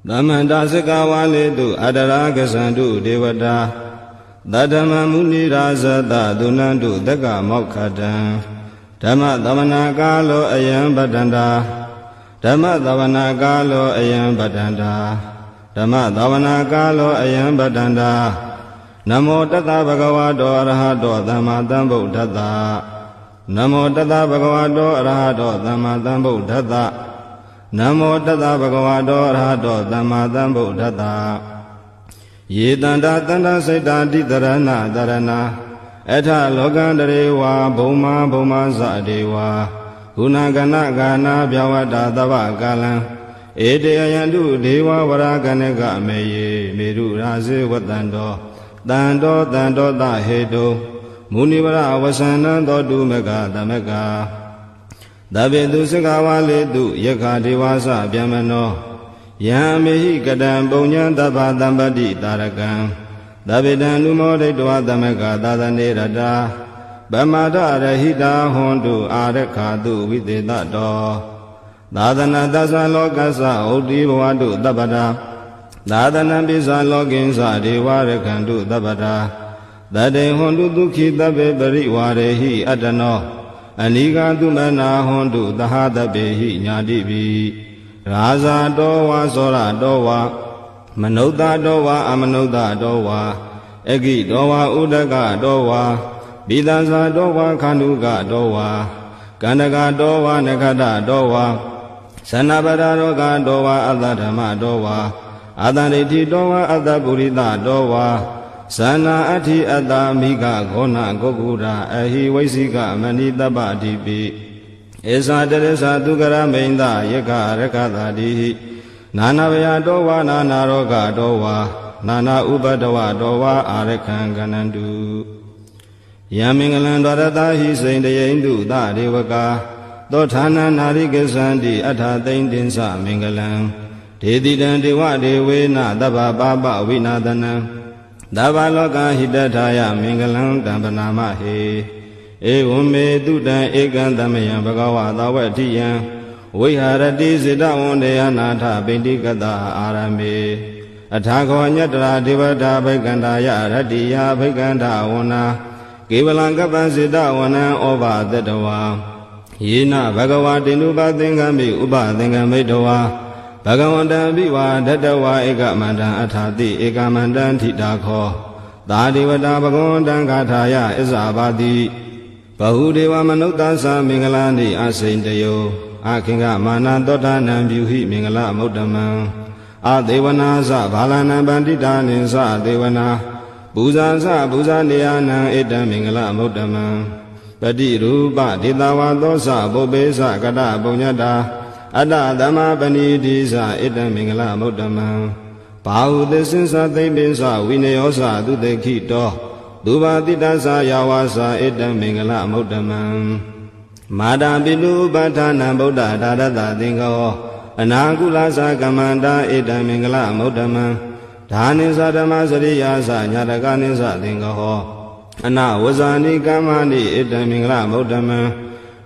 Damanta Sikawale tu Adarakesantu Devata Dadama Muni Razata Dunantu Deka Mokatan Dhamma Davana Kalo Ayam Badanda Dhamma Davana Kalo Ayam Badanda Dhamma Davana Kalo Ayam Badanda Namo Tata Bhagavato Arahato Dhamma Dhamma Namo Tata Bhagavato Arahato Dhamma Dhamma Namo Tata Bhagavato Arahato Dhamma Dhamma Yedanda Tanda Saita Ditarana Dharana Eta Logandarewa Bhoma Bhoma Zadewa Gunagana Gana Vyavada Dava Galan Ede Ayandu Deva Varaganega Meye Meru Raze Vatando Dando Dando Dahedo Munivara Vasana Dodu Mega Damega Davedu Sikawale Du Yaka Devasa Vyamano Yamehi Kadam Bonyan Dava Dambadi Tarakan Davidan Lumode Dua Damega Dadane Rada Bamada Rahida Hondu Arekadu Videda Do Dadana Dasa Lokasa Odi Wadu Dabada Dadana Bisa Loginsa Devarekandu Dabada Dade Hondu Duki Dabe Bari Warehi Adano Aniga Dumana Hondu Dahada Behi Nyadibi Raza Dowa Sora Dowa Manoda Dowa Amanoda Dowa Egi Dowa Udaga Dowa Bidanza Dowa Kanuga Dowa Kandaga Dowa Negada Dowa Sanabada Roga Dowa Adadama Dowa Adariti Dowa Adapurita Dowa Sana Ati Adamiga Gona Gogura Ahi Waisika Manitaba Dibi Esa Teresa Dugara Menda Yeka Rekada Dihi Nana Vaya Dowa Nana Roga Dowa Nana Ubadawa Dowa Arekan Ganandu Yamingalan Dwarata Hi Saint Yendu Da Devaka Dotana Narikesandi Atha Daindinsa Mingalan Dedidan Dewa Devena Daba Baba Vinadana Dava Loka Hidataya Mingalan Dambanama He Evume Dudan Ekandamaya Bhagava Dawatiyan Viharati Siddha Vandeyanatha Bindikata Arame Athako Nyatra Devata Bhaikandaya Ratiya Bhaikanda Vana Kevalangapa Siddha Vana Ova Dadawa Yena Bhagava Dinupa Thingami Upa Thingami Dawa Bhagavanta Viva Dadawa Ekamanda Athati Ekamanda Thidakho Dadevata Bhagavanta Gathaya Isabadi Bahudeva Manutasa Mingalani Asaintayo Akinga Mana Dota Nambyuhi Mingala Mudaman Adevana Sa Bhalana Bandita Ninsa Devana Buza Sa Buza Niyana Eda Mingala Mudaman Padi Rupa Ditawa Dosa Bobesa Kata Bunyata Ada Dhamma Panidisa Eda Mingala Mudaman Bahudesinsa Tebinsa Vinayosa Dudekito Duva Titasa Yawasa Eda Mingala Mudaman Mada Bidu Bhatana Buddha Dadata Dingo Anagula Sa Kamanda Eda Mingala Mudaman Dhani Sadama Sariya Sa Nyatagani Sa Dingo Ana Wazani Kamani Eda Mingala Mudaman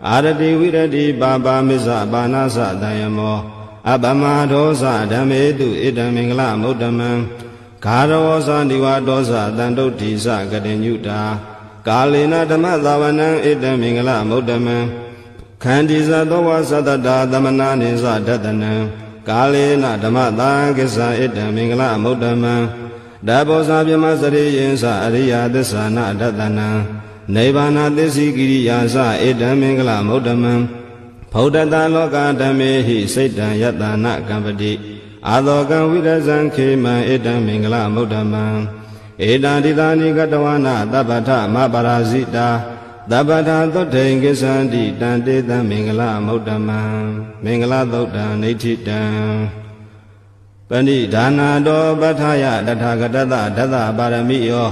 Arati Virati Baba Misa Banasa Dayamo Abama Dosa Dhametu Eda Mingala Mudaman Karawosa Diva Dosa Dandoti Sa Gadenyuta Kalina Dhamma Dhavanam Eda Mingala Mudaman Khandisa Dowa Sadada Dhamana Nisa Dadanam Kalina Dhamma Dhagisa Eda Mingala Mudaman Dabosa Bhyamasari Yinsa Ariya Dhisana Dadanam Nivana Disi Giriya Sa Eda Mingala Mudaman Bhaudata Loka Dhamehi Saitan Yatana Kampati Adhokan Vidazan Khema Eda Mingala Mudaman Eda Didani Gatawana Dabata Mabarazita Dabata Thote Ngisandi Danteta Mingala Mudaman Mingala Dhota Nithitan Pandi Dana Do Bhattaya Dathagatata Datha Paramiyo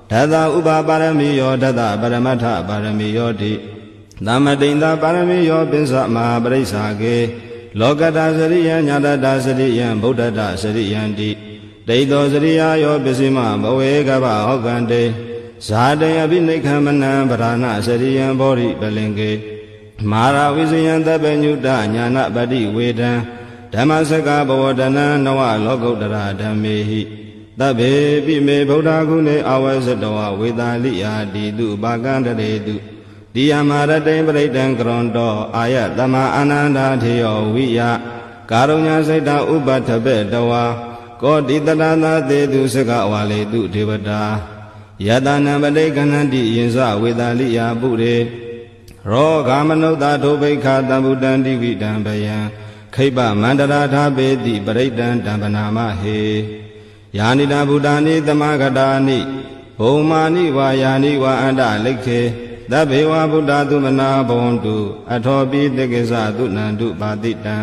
Datha Upa Paramiyo Datha Paramatha Paramiyo Di Dhammadinda Paramiyo Pinsa Mahaparisake Lokata Sariya Nyatata Sariya Buddhata Sariyanti Daito Sariya Yo Pisima Bhawe Gaba Hokante Sadaya Abhinikhamana Bharana Sariya Bodhi Balinge Mara Visayan Tapenyuta Nyana Badi Vedan ဓမ္မစကဘဝတနံနဝလောကုတ္တရာဓမ္မေဟိသဗ္ဗေပိမေဗုဒ္ဓဂုဏေအဝဇ္ဇတောဝေသာလိယာတိတုဘာကံတရေတုတိယမရတိံပရိတံကရွန်တောအာယတမအာနန္ဒာထေယောဝိယကာရုဏာစိတ်တဥပထဘေတဝါကောတိတရသာသေတုစကဝါလေတုဒေဝတာယတနံပတိကဏ္ဍတိယင်္စဝေသာလိယာပုရေရောဂမနုဿာထိုဘိခာတံဗုဒ္ဓံတိဝိတံဘယံခိပမန္တရာထာပေတိပရိတံတံပနာမဟေယာနိတာဗုဒ္ဓာနိသမဂတာနိဘုံမာနိဝါယာနိဝါအန္တလိခေသဗ္ဗေဝဗုဒ္ဓသုမနာဘဝန္တုအထောပိတက္ကိသသုနန္တုပါတိတံ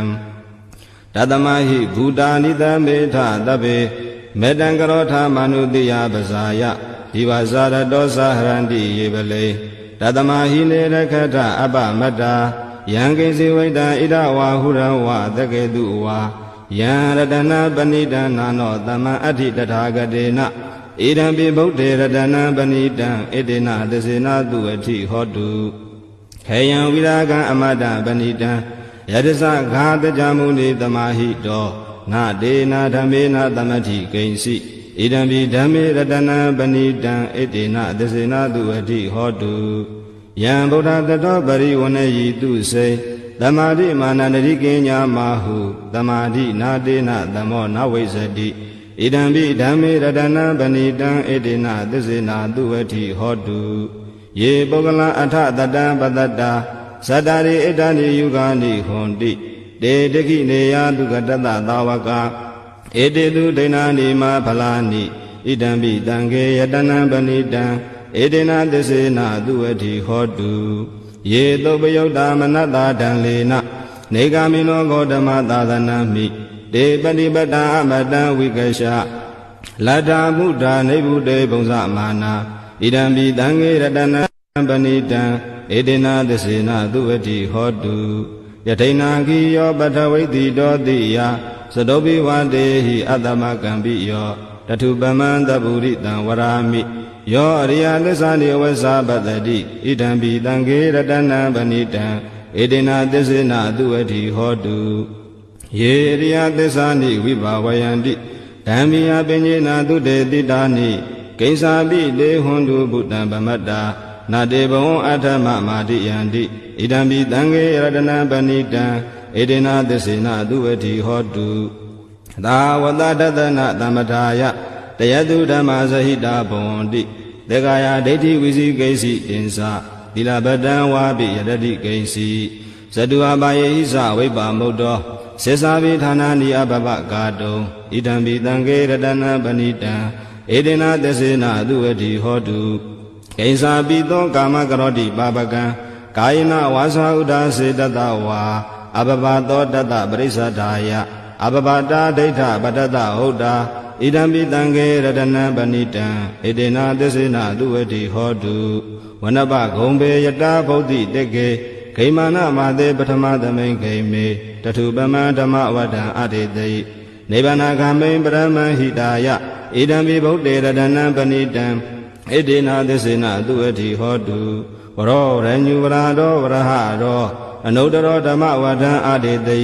တတမဟိဗုဒ္ဓာနိသမေထသဗ္ဗေမေတံကရောထာမနုတိယပဇာယဒီဝဇာရတောသဟရန္တိယေပလေတတမဟိနေရခထအပမတ္တာယံကိစီဝိတံဣဒဝါဟုရဝသကေတုဝါယံရတနာပဏိတံနာနောတမံအဋ္ဌိတထာဂတေနဣဒံပိဗုဒ္ဓေရတနာပဏိတံဣတေနသစေနာတုအဋ္ဌိဟောတုခေယံဝိရာဂံအမတ္တပဏိတံယတသဂါတကြမုနိသမာဟိတောနာဒေနာဓမ္မေနသမတိကိဉ္စီဣဒံပိဓမ္မေရတနာပဏိတံဣတေနသစေနာတုအဋ္ဌိဟောတုယံဗုဒ္ဓတတောပရိဝဏယေတုစေသမာဓိမာနန္တိကိညာမဟုသမာဓိနာတေနသမောနဝိဇ္ဇတိဣဒံပိဓမ္မေရတနာပဏိတံဣတေနသစေနာတုဝတိဟောတုယေပုဂ္ဂလအထတတံပတ္တာဇတ္တာရိဣတ္တိယုဂာနိဟွန်တိတေတခိနေယတုကတတသာဝကဧတေတုဒိဏာနိမဖလာနိဣဒံပိတံခေယတနံပဏိတံဧတေနသစေနာတုဝတိဟောတုယေသုပယုတ်တာမနတ္တာဒံလေနနေဂာမိနောဂေါတမသာသနာမိတေပฏิပတ္တာအမတံဝိကရှလတ္ထာမုဒ္ဓနိဗ္ဗုတေဘုံဇမာနာဣဒံပိတံခေရတနံပဏိတံဧတေနသစေနာတုဝတိဟောတုယထိဏခိယောပထဝိတိတောတိယသတောပိဝတေဟိအတ္တမကံပိယောတထုပမံတပုရိတံဝရာမိယောအရိယသစ္စာနိဝဇ္ဇပတ္တိဣဒံပိတံခေရတနံပဏိတံဧတေနသစေနာတုဝတိဟောတုယေအရိယသစ္စာနိဝိဘာဝယန္တိဓမ္မိယပညေနာတုတေတိတာနိကိဉ္စာပိတေဟွန်တုဗုဒ္ဓံဗမတ္တာနာတေဘဝံအထမမာတိယန္တိဣဒံပိတံခေရတနံပဏိတံဧတေနသစေနာတုဝတိဟောတုသာဝတတတနာသမထာယတယတုဓမ္မဇဟိတာဘဝန္တိသေကာယဒိဋ္ဌိဝိသိကိဉ္စီတင်္စသီလပတံဝါပိယတတိကိဉ္စီဇတုအပါယေဟိသဝိပ္ပါမုတ်တောစေစာပိဌာနာနိအပပကာတုံဣဒံပိတံခေရတနံပဏိတံဧတေနသစေနာတုဝတိဟောတုကိဉ္စာပိသောကာမကရောတိပါပကံကာယနာဝါစာဥဒ္ဒါစေတတဝါအပပသောတတပရိစ္ဆဒာယအပပတာဒိဋ္ဌပတ္တဟုတ်တာဣဒံပိတံခေရတနံပဏိတံဧတေနသစေနာတုဝတိဟောတုဝနပဂုံဘေယတာဗုဒ္ဓိတေကေဂိမာနမာတေပထမသမိန်ဂိမေတထုပမံဓမ္မဝတ္တံအတေတိနိဗ္ဗာနဂမိန်ပရမံဟိတာယဣဒံပိဗုဒ္ဓေရတနံပဏိတံဣတေနသစေနာတုဝတိဟောတုဝရောရညုဝရာတောဝရဟရောအနုတ္တရောဓမ္မဝတ္တံအတေတိ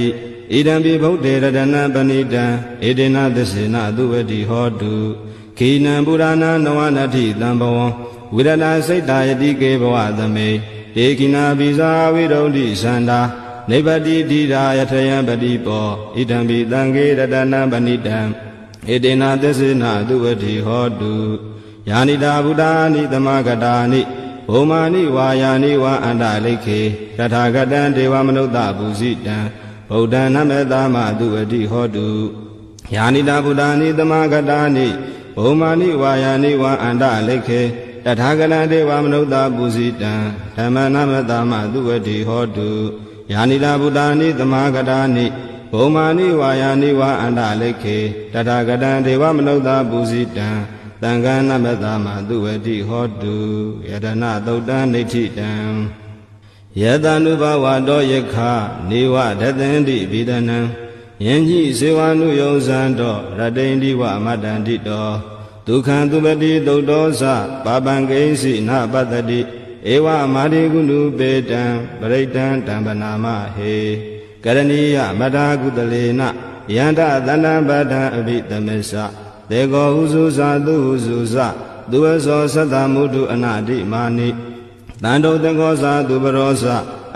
ဣဒံပိဗုဒ္ဓေရတနံပဏိတံဣတေနသစေနာတုဝတိဟောတုခိနံပုရဏနဝနတိတံဘဝံဝိရဏစိတ်တာယတိကေဘဝသမေတေခိနာပိဇာဝိရုဒ္ဓိသန္တာနိဗ္ဗတိတိရာယထယံပတိပောဣဒံပိတံခေရတနံပဏိတံဧတေနသစေနာတုဝတိဟောတုယာနိတာဗုဒ္ဓာနိသမဂတာနိဘုံမာနိဝါယာနိဝါအန္တလိခေတထာဂတံဒေဝမနုဿပုစိတံဗုဒ္ဓံနမေတမတုဝတိဟောတုယာနိတာဗုဒ္ဓာနိသမဂတာနိဘုံမာနိဝါယာနိဝါအန္တလိခေတထာဂတံဒေဝမနုဿပုစိတံဓမ္မနမေတမတုဝတိဟောတုယာနိတာဗုဒ္ဓာနိသမဂတာနိဘုံမာနိဝါယာနိဝါအန္တလိခေတထာဂတံဒေဝမနုဿပုစိတံသံဃာနမတမတုဝတိဟောတုယတနာသုတ်တံနိဋ္ဌိတံယတ ानु ဘဝတောယခနေဝဒသန္တိဗိဒနံယင်ညိစေဝ ानु ယုံဇံတောရတိန္တိဝမတ္တန္တိတောဒုက္ခံသူပတိသုတ်တောသပါပံကိဉ္စီနပတ္တိဧဝမာတိကုဏုပေတံပရိတံတံပနာမဟေ ကရဏီယမထာကုတလေနယန္တသန္တပဋ္ဌာအဘိတမေသတေကောဟုစုဇာသူဟုစုဇသူဝသောသတ္တမုဒုအနာတိမာနိတန္တုတကောဇာသူပရောဇ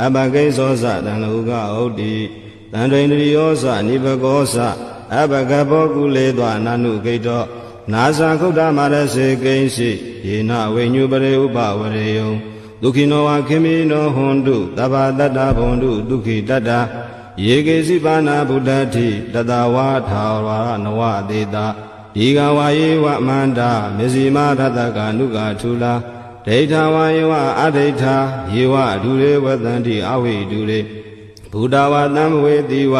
အပကိသောဇတံလောကဟုတ်တိတန္တရိန္ဒရိယောဇနိဘကောဇအပကဘောကုလေသောနာနုဂိတောနာဇာခုဒ္ဓမာရစေကိဉ္စီယေနဝိညုပရေဥပဝရေယံဒုက္ခိနောဝခေမိနောဟွန်တုတဗ္ဗတတ္တဘွန်တုဒုက္ခိတတ္တယေကေစီပါဏဗုဒ္ဓတိတတဝါထာဝရနဝတေတာဒီကဝါယေဝမန္တာမေဇိမာရတကနုကထူလာဒိဋ္ဌဝါယေဝအဒိဋ္ဌာယေဝဒုရေဝတန္တိအဝိဒုရေဘုဒ္ဓဝါတံဝေတိဝ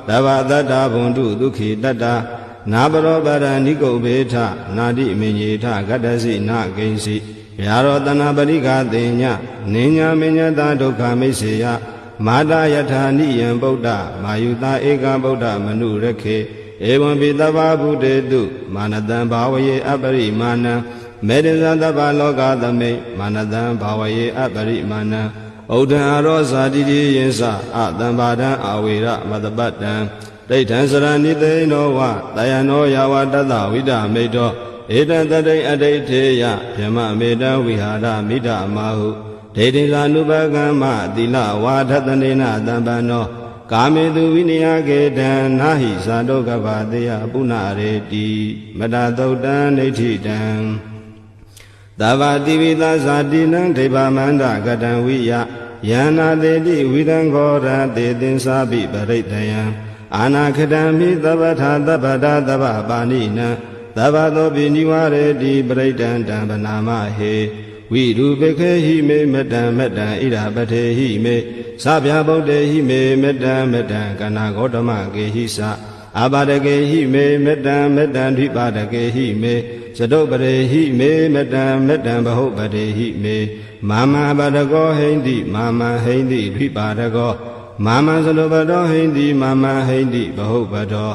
တဗ္ဗတတ္တဘွန်တုဒုက္ခိတတ္တနာပရောပရဏိကုဘေထနာတိမညေထကတ္တစီနာဂိဉ္စီဗျာရောတနာပရိကသေညနိညာမညတဒုက္ခမိစေယမာတယထာနိယံဗုဒ္ဓမာယုတာဧကဗုဒ္ဓမနုရခေဧဝံပိတဗ္ဗဗုတေတုမာနတံဘာဝယေအပရိမာဏံမေတ္တသတ္ဗလောကသမိမာနတံဘာဝယေအပရိမာဏံဩဒံအရောဇာတိတိယင်္စအတံပါဒံအဝေရမတပတ္တံဒိဋ္ဌံစရဏိသိနောဝတယနောယာဝတတဝိဒမေတောဧတံတတိအဋိဋ္ဌေယဗြဟ္မမေတံဝိဟာရမိဒမာဟုဒိဋ္ဌိသာနုပကမ္မသီလဝါထတနေနတံပန္နောကာမေတုဝိနယကေတံနာဟိဇာတောကပတေယပုဏ္ဏရေတိမတသုတ်တံနေဋ္ဌိတံသဗ္ဗတိဝိသဇာတိနံဒိဗ္ဗမန္တကတံဝိယယန္နာတေတိဝိရံခောရတေသင်္စာပိပရိတယံအာနာခတံမိသဗ္ဗထာသဗ္ဗတာသဗ္ဗပါဏိနံသဗ္ဗသောပိနိဝရေတိပရိတံတံဗနာမဟေဝိရူပခေဟိမေမတံမတံဣဒပထေဟိမေသဗျာဗုဒ္ဓေဟိမေမတံမတံကနာဂေါတမကေဟိသအာပါဒကေဟိမေမတံမတံဓိပါဒကေဟိမေသတုပရေဟိမေမတံမတံဘဟုပတေဟိမေမာမပါဒကောဟိန္တိမာမဟိန္တိဓိပါဒကောမာမသလုပတောဟိန္တိမာမဟိန္တိဘဟုပတော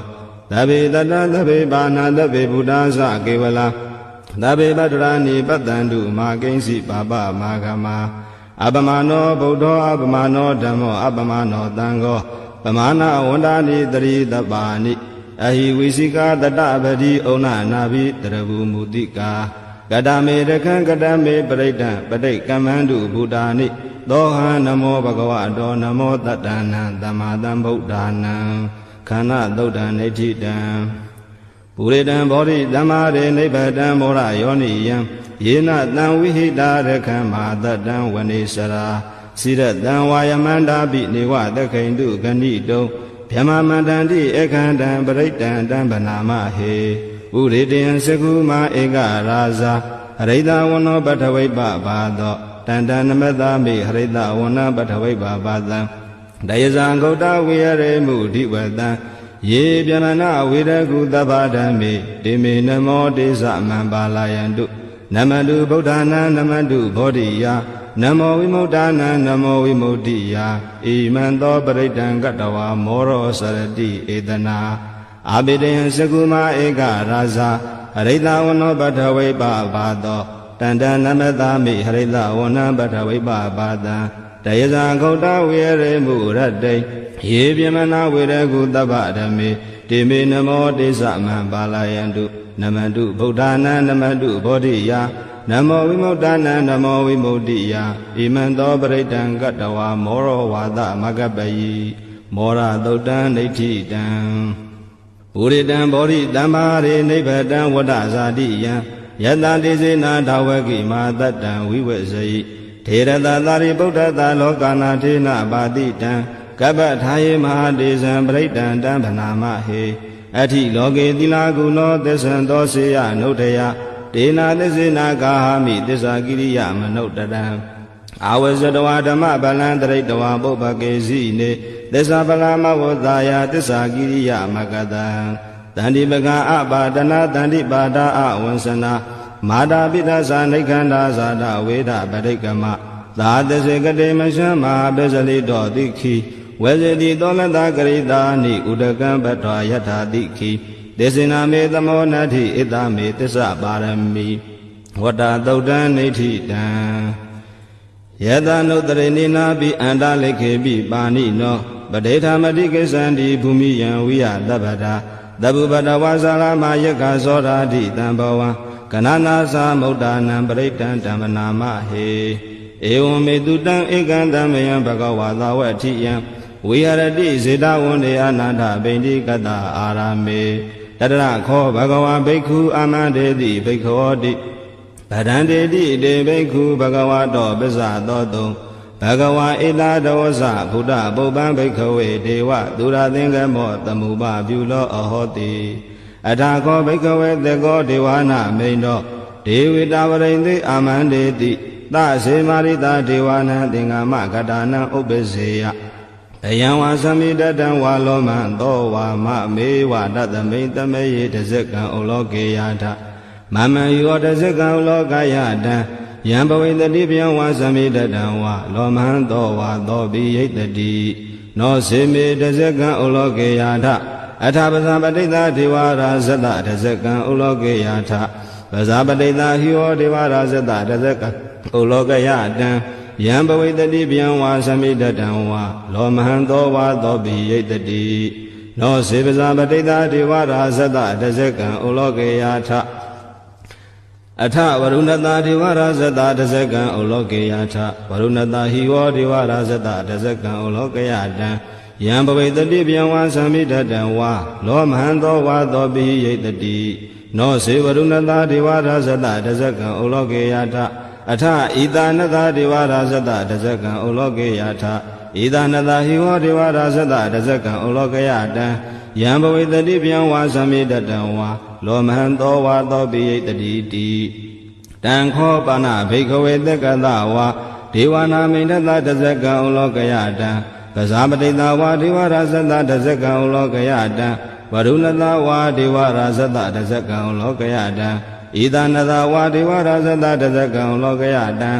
သဗ္ဗေတတ္တသဗ္ဗေပါဏသဗ္ဗေဗုဒ္ဓသကေဝလာသဗ္ဗေပတ္တရာနိပတ္တန္တုမာကိဉ္စီပါပမာဂမအပမနောဗုဒ္ဓောအပမနောဓမ္မောအပမနောသံဃောပမာဏဝန္တာနိတရိတပါဏိအဟိဝိစိကာတတပတိဩနနာဘိတရဘူမူတိကာကတမေရခံကတမေပရိဒံပဋိကမ္မန္တုဘုဒ္ဓာနိသောဟံနမောဘဂဝတောနမောတတ္တနံသမ္မာသမ္ဗုဒ္ဓာနံခန္ဓာသုတ်တံနေဋ္ဌိတံပုရိတံဘောဓိသမ္မာရေနိဗ္ဗတံမောရယောနိယံယေနတံဝိဟိတာရခံမာတတံဝနေစရာစိရတံဝါယမန္တာပိနေဝသခိန်တုဂဏိတုံဗြဟ္မမန္တန္တိဧကန္တံပရိတံတံဗနာမဟေပုရိတယံစကုမာဧကရာဇာဟရိတဝနောပထဝိပဘာသောတန္တနမတမိဟရိတဝနပထဝိပဘာသံတယဇံဂௌတဝိရရေမုဓိဝတံယေပြမနာဝိရကုသဗ္ဗဓမ္မေတေမေနမောတေသမံပါလာယန္တုနမတုဗုဒ္ဓနာနမတုဘောဓိယနမောဝိမု ṭ နာနမောဝိမု ṭိယဣမံသောပရိတံကတဝါမောရောစရတိဧတနာအာပိတယံစကုမာဧကရာဇာဟရိတဝနောပထဝိပဘာသောတန္တနမတမိဟရိတဝနံပထဝိပဘာတံတယဇာဂௌတဝိရေမုရတ္တိယေပြမနာဝိရကုသဗ္ဗဓမ္မေတေမေနမောတေသမံပါလာယန္တုနမတုဗုဒ္ဓနာနမတုဘောဓိယနမောဝိမု ṭ နာနမောဝိမု ṭိယဣမံသောပရိတံကတဝါမောရောဝါသမဂ္ဂပယိမောရသုတ်တံနေဋ္ဌိတံပုရိတံဘောဓိတမ္မာရေနိဗ္ဗတံဝတ္တဇာတိယံယတတိစေနာဓဝကိမာတတံဝိဝေဇယိထေရတသာရိဗုဒ္ဓသာလောကနာထေနပါတိတံကပ္ပထာယေမဟာတေဇံပရိတံတံဗနာမဟေအထိလောကေသီလာကုနောသစ္ဆံသောစေယနုဋ္ဌယဒေနာသစ္စေနာကာဟမိသစ္စာကိရိယမနုဋ္ဌတံအာဝဇတဝါဓမ္မဗလံတရိတဝါပုပ္ပကေစီနေသစ္စာပလမဝသာယသစ္စာကိရိယမကတံတန္တိပကံအပါဒနာတန္တိပါဒအဝန္စနာမာတာပိသဇာနိခန္ဓာဇာတဝေဒပရိကမသာသစေကတိမရှံမဟာပစ္စလိတောတိခိဝေဇတိသောလတဂရိတာနိဥဒကံပတ္ထွာယထာတိခိသေစေနာမေသမောနတ္ထိဣတမေသစ္စာပါရမီဝတ္တသုတ်တံနေဋ္ဌိတံယတနုတရိနိနာပိအန္တလိခေပိပါဏိနောပ ပဒေထာမတိကိစ္ဆန္တိဘူမိယံဝိယသဗ္ဗတာသဗ္ဗပတဝါဇာလမယက္ခသောဓာတိတံဘဝံကနနာသမုဒ္ဒနာပရိတံဓမ္မနာမဟေဧဝံမေတုတံဧကံတမယံဘဂဝါသဝဋ္ဌိယံဝိဟရတိစေတဝန္တေအနာထဗိန္တိကတအာရမေတတရခောဘဂဝါဘိက္ခုအာမန္တေတိဘိက္ခောတိဗဒံတေတိတေဘိက္ခုဘဂဝါတောပစ္စသောတုံဘဂဝါဣတာဒေဝဇဘုဒ္ဓပုပ္ပံဘိက္ခဝေဒေဝသူရသင်္ကမောတမုပပြုလောအဟောတိအထာခောဘိက္ခဝေသေကောဒေဝနာမိန်တောဒေဝိတာဝရိန္တိအာမန္တေတိသစေမာရိတာဒေဝနံသင်္ဃမကတာနံဥပ္ပစေယအယံဝါသမိတတံဝါလောမံသောဝါမမေဝတသမိတမေယေတဇကံဩလောကေယထမမံယောတဇကံဩလောကယတံယံဘဝိတတိပြုံဝါသမိတတံဝါလောမံသောဝါသောပိယိတတိနောစေမေတဇကံဩလောကေယထအထာပဇာပတိတာဒေဝရာဇတတဇကံဩလောကေယထပဇာပတိတာဟိယောဒေဝရာဇတတဇကံဩလောကယတံယံဘဝိတတိပြုံဝါသမိတတံဝါလောမဟံသောဝါသောပိယိတတိနောစေပဇာပတိတာဒေဝရာဇတတဇကံဩလောကေယထအထဝရုဏတာဒေဝရာဇတတဇကံဩလောကေယထဝရုဏတာဟိဝောဒေဝရာဇတတဇကံဩလောကေယတံယံဘဝိတတိပြုံဝါသမိတတံဝါလောမဟံသောဝါသောပိယိတတိနောစေဝရုဏတာဒေဝရာဇတတဇကံဩလောကေယထအထဣတာနတာဒေဝရာဇတတဇကံဩလောကေယထဣတာနတာဟိဝောဒေဝရာဇတတဇကံဩလောကေယတံယံဘဝိတတိပြုံဝါသမိတတံဝါလောမဟံသောဝါသောပိယိတတိတိတံခောပါဏဘိက္ခဝေသက္ကတဝါဒေဝနာမိန်တတဇကံဩလောကေယတံပဇာပတိတာဝါဒေဝရာဇတတဇကံဩလောကေယတံဝရုဏတာဝါဒေဝရာဇတတဇကံဩလောကေယတံဣဒနတဝါဒေဝရာဇတတဇကံဩလောကေယတံ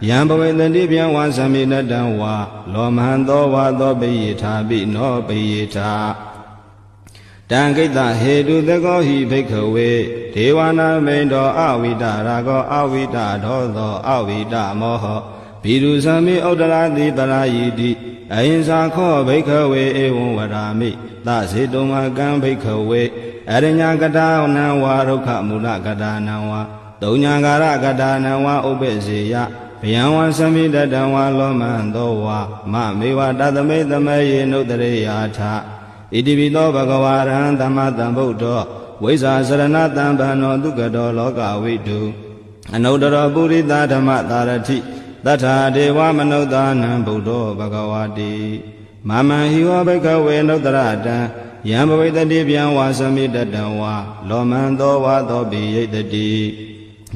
ယံဘဝေတတိပြုံဝါသမိနတံဝါလောမဟံသောဝါသောပိယထာပိနောပိယထာတံကိတဟေတုသကောဟိဘိက္ခဝေဒေဝနာမိန်တောအဝိတရာဂောအဝိတဒောသောအဝိတမောဟဘိရုသမိဥဒ္ဒရာတိပရာယိတိအဟိံသာခောဘိက္ခဝေဧဝံဝရာမိသစေတုမကံဘိက္ခဝေအရညကတာနံဝါဒုက္ခမူလကတာနံဝါတုံညာကာရကတာနံဝါဥပ္ပစေယဘယံဝါသမိတတံဝါလောမံသောဝါမမေဝတသမိတမေယေနုတရေယာထဣတိပိသောဘဂဝါရဟံသမ္မာသမ္ဗုဒ္ဓောဝိဇာစရဏတံဗန္နောဒုက္ကတောလောကဝိတုအနုတ္တရောပုရိသဓမ္မသာရတိတထာဒေဝမနုဿာနံဗုဒ္ဓောဘဂဝါတိမမံဟိဝဘိက္ခဝေနုတ္တရတံယံဘဝိတတိပြုံဝါသမိတတံဝါလောမံသောဝါသောပိယိတတိ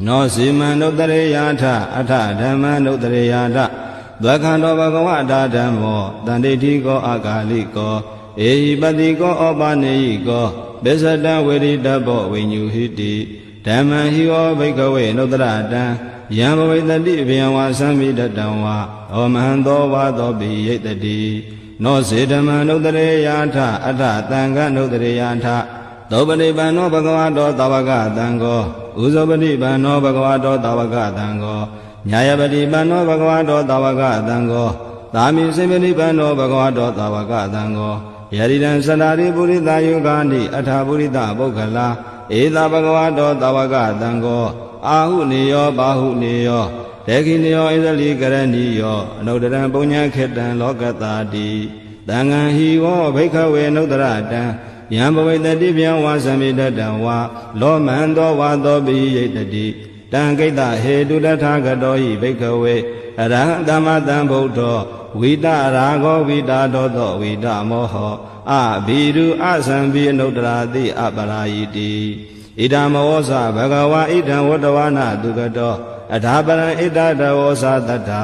နောစီမံနုတ္တရေယာထအထဓမ္မနုတ္တရေယာထသက္ခန္တောဘဂဝတာဓမ္မောတန္တိတိကောအာဂါလိကောဧဟိပတိကောဩပနေယိကောပစ္စတံဝေရိတဘောဝိညုဟိတိဓမ္မံဟိဝဘိက္ခဝေနုတ္တရတံယံဘဝိတတိပြုံဝါသမိတတံဝါဩမဟံသောဝါသောပိယိတတိနောစေဓမ္မနုတ္တရေယာထအထသံဃနုတ္တရေယာထသောပရိပန္နောဘဂဝါတောသာဝကသံဃောဥဇောပရိပန္နောဘဂဝါတောသာဝကသံဃောညာယပရိပန္နောဘဂဝါတောသာဝကသံဃောသာမိစေပရိပန္နောဘဂဝါတောသာဝကသံဃောယရိတံသတ္တာရိပုရိသယုဂာနိအထာပုရိသပုဂ္ဂလာဧသာဘဂဝါတောသာဝကသံဃောအာဟုနေယောဘာဟုနေယောဒေခိနေယောဣဇလိကရဏီယောအနုတ္တရံပုညံခေတ္တံလောကတာတိသံဃံဟိဝောဘိက္ခဝေနုတ္တရတံယံဘဝိတတိပြုံဝါသမိတတံဝါလောမံသောဝါသောပိယိတတိတံကိတဟေတုတထာဂတောဟိဘိက္ခဝေအရဟံသမ္မာသမ္ဗုဒ္ဓောဝိတရာဂောဝိတာဒောသောဝိတမောဟောအဘိရုအသံဘိအနုတ္တရာတိအပရာယိတိဣဒံမောဇဘဂဝါဣဒံဝတ္တဝနာတုကတောအထာပရံဣဒတဝောဇတတ္ထာ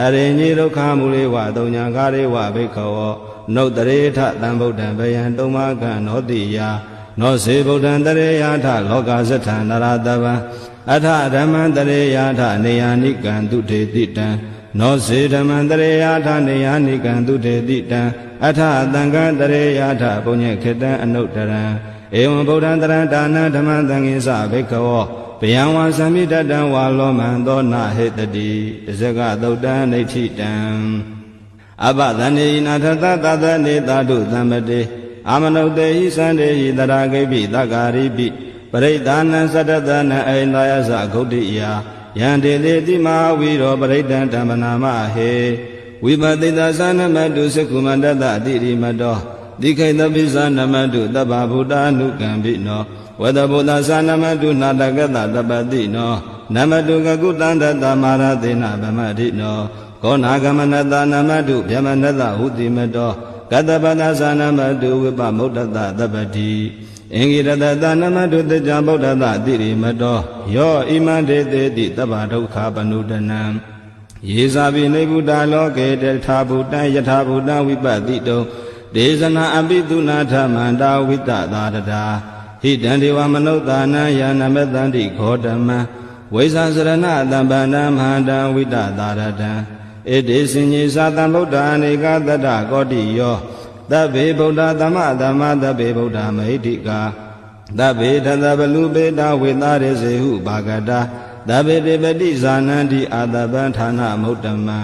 အရိညိဒုက္ခမူလေဝတုံညာကာရေဝဘိက္ခဝောနုတ္တရေထသံဗုဒ္ဓံဘယံတုံမကံနောတိယနောစေဗုဒ္ဓံတရေယာထလောကဇထံနရတဗံအထဓမ္မံတရေယာထနေယာနိကံတုထေတိတံနောစေဓမ္မံတရေယာထနေယာနိကံတုထေတိတံအထသံဃံတရေယာထပုညခေတံအနုတ္တရံဧဝံဗုဒ္ဓံတရံဒါနဓမ္မံသံဃိစဘိက္ခဝောဘယံဝါသမိတတံဝါလောမံသောနာဟေတတိတဇဂသုတ်တံနေဋ္ဌိတံ အဘသန္တေနာထသသသနေသာတုသမ္ပတေအာမနုတေဟိသန္တေဟိတရာဂိပိသက္ကာရိပိပရိဒါနံသတ္တသနံအိန္ဒယသဂုတ်တိယယံတေတိတိမဝိရောပရိဒံဓမ္မနာမဟေဝိပတိသသနမတုစကုမန္တတတိရိမတောတိခိတပိသနမတုတဗ္ဗဗုဒ္ဓ ानु ကံပိနောဝတဗုဒ္ဓသနမတုနာတကတတပတိနောနမတုကကုတန္တတမာရသေနဗမတိနောကောနာဂမနတနမတုဗျမနတဟုတိမတောကတပတသနမတုဝိပမုဒ္ဒတတပတိအင်္ဂိရတတနမတုတကြဗုဒ္ဓတတိရိမတောယောဣမံဒေတေတိတဗ္ဗဒုက္ခပနုဒနံယေဇာပိနေဗုဒ္ဓလောကေတထာဗုတံယထာဗုတံဝိပတိတုံဒေဇနာအပိတုနာထမန္တာဝိတသာတတာဟိတံဒေဝမနုဿာနံယာနမတန္တိခောတမံဝိဇာစရဏတံပန္နမဟန္တံဝိတသာရတံဣတိစဉ္ညေသာတံဗုဒ္ဓအနေကတတကောတိယောသဗ္ဗေဗုဒ္ဓသမ္မာသမ္မာသဗ္ဗေဗုဒ္ဓမဟိတိကာသဗ္ဗေထသဗ္ဗလူပေတာဝေသရေစေဟုဘာဂတာသဗ္ဗေတေပတိဇာနန္တိအာတပံဌာနမုဒ္ဓမံ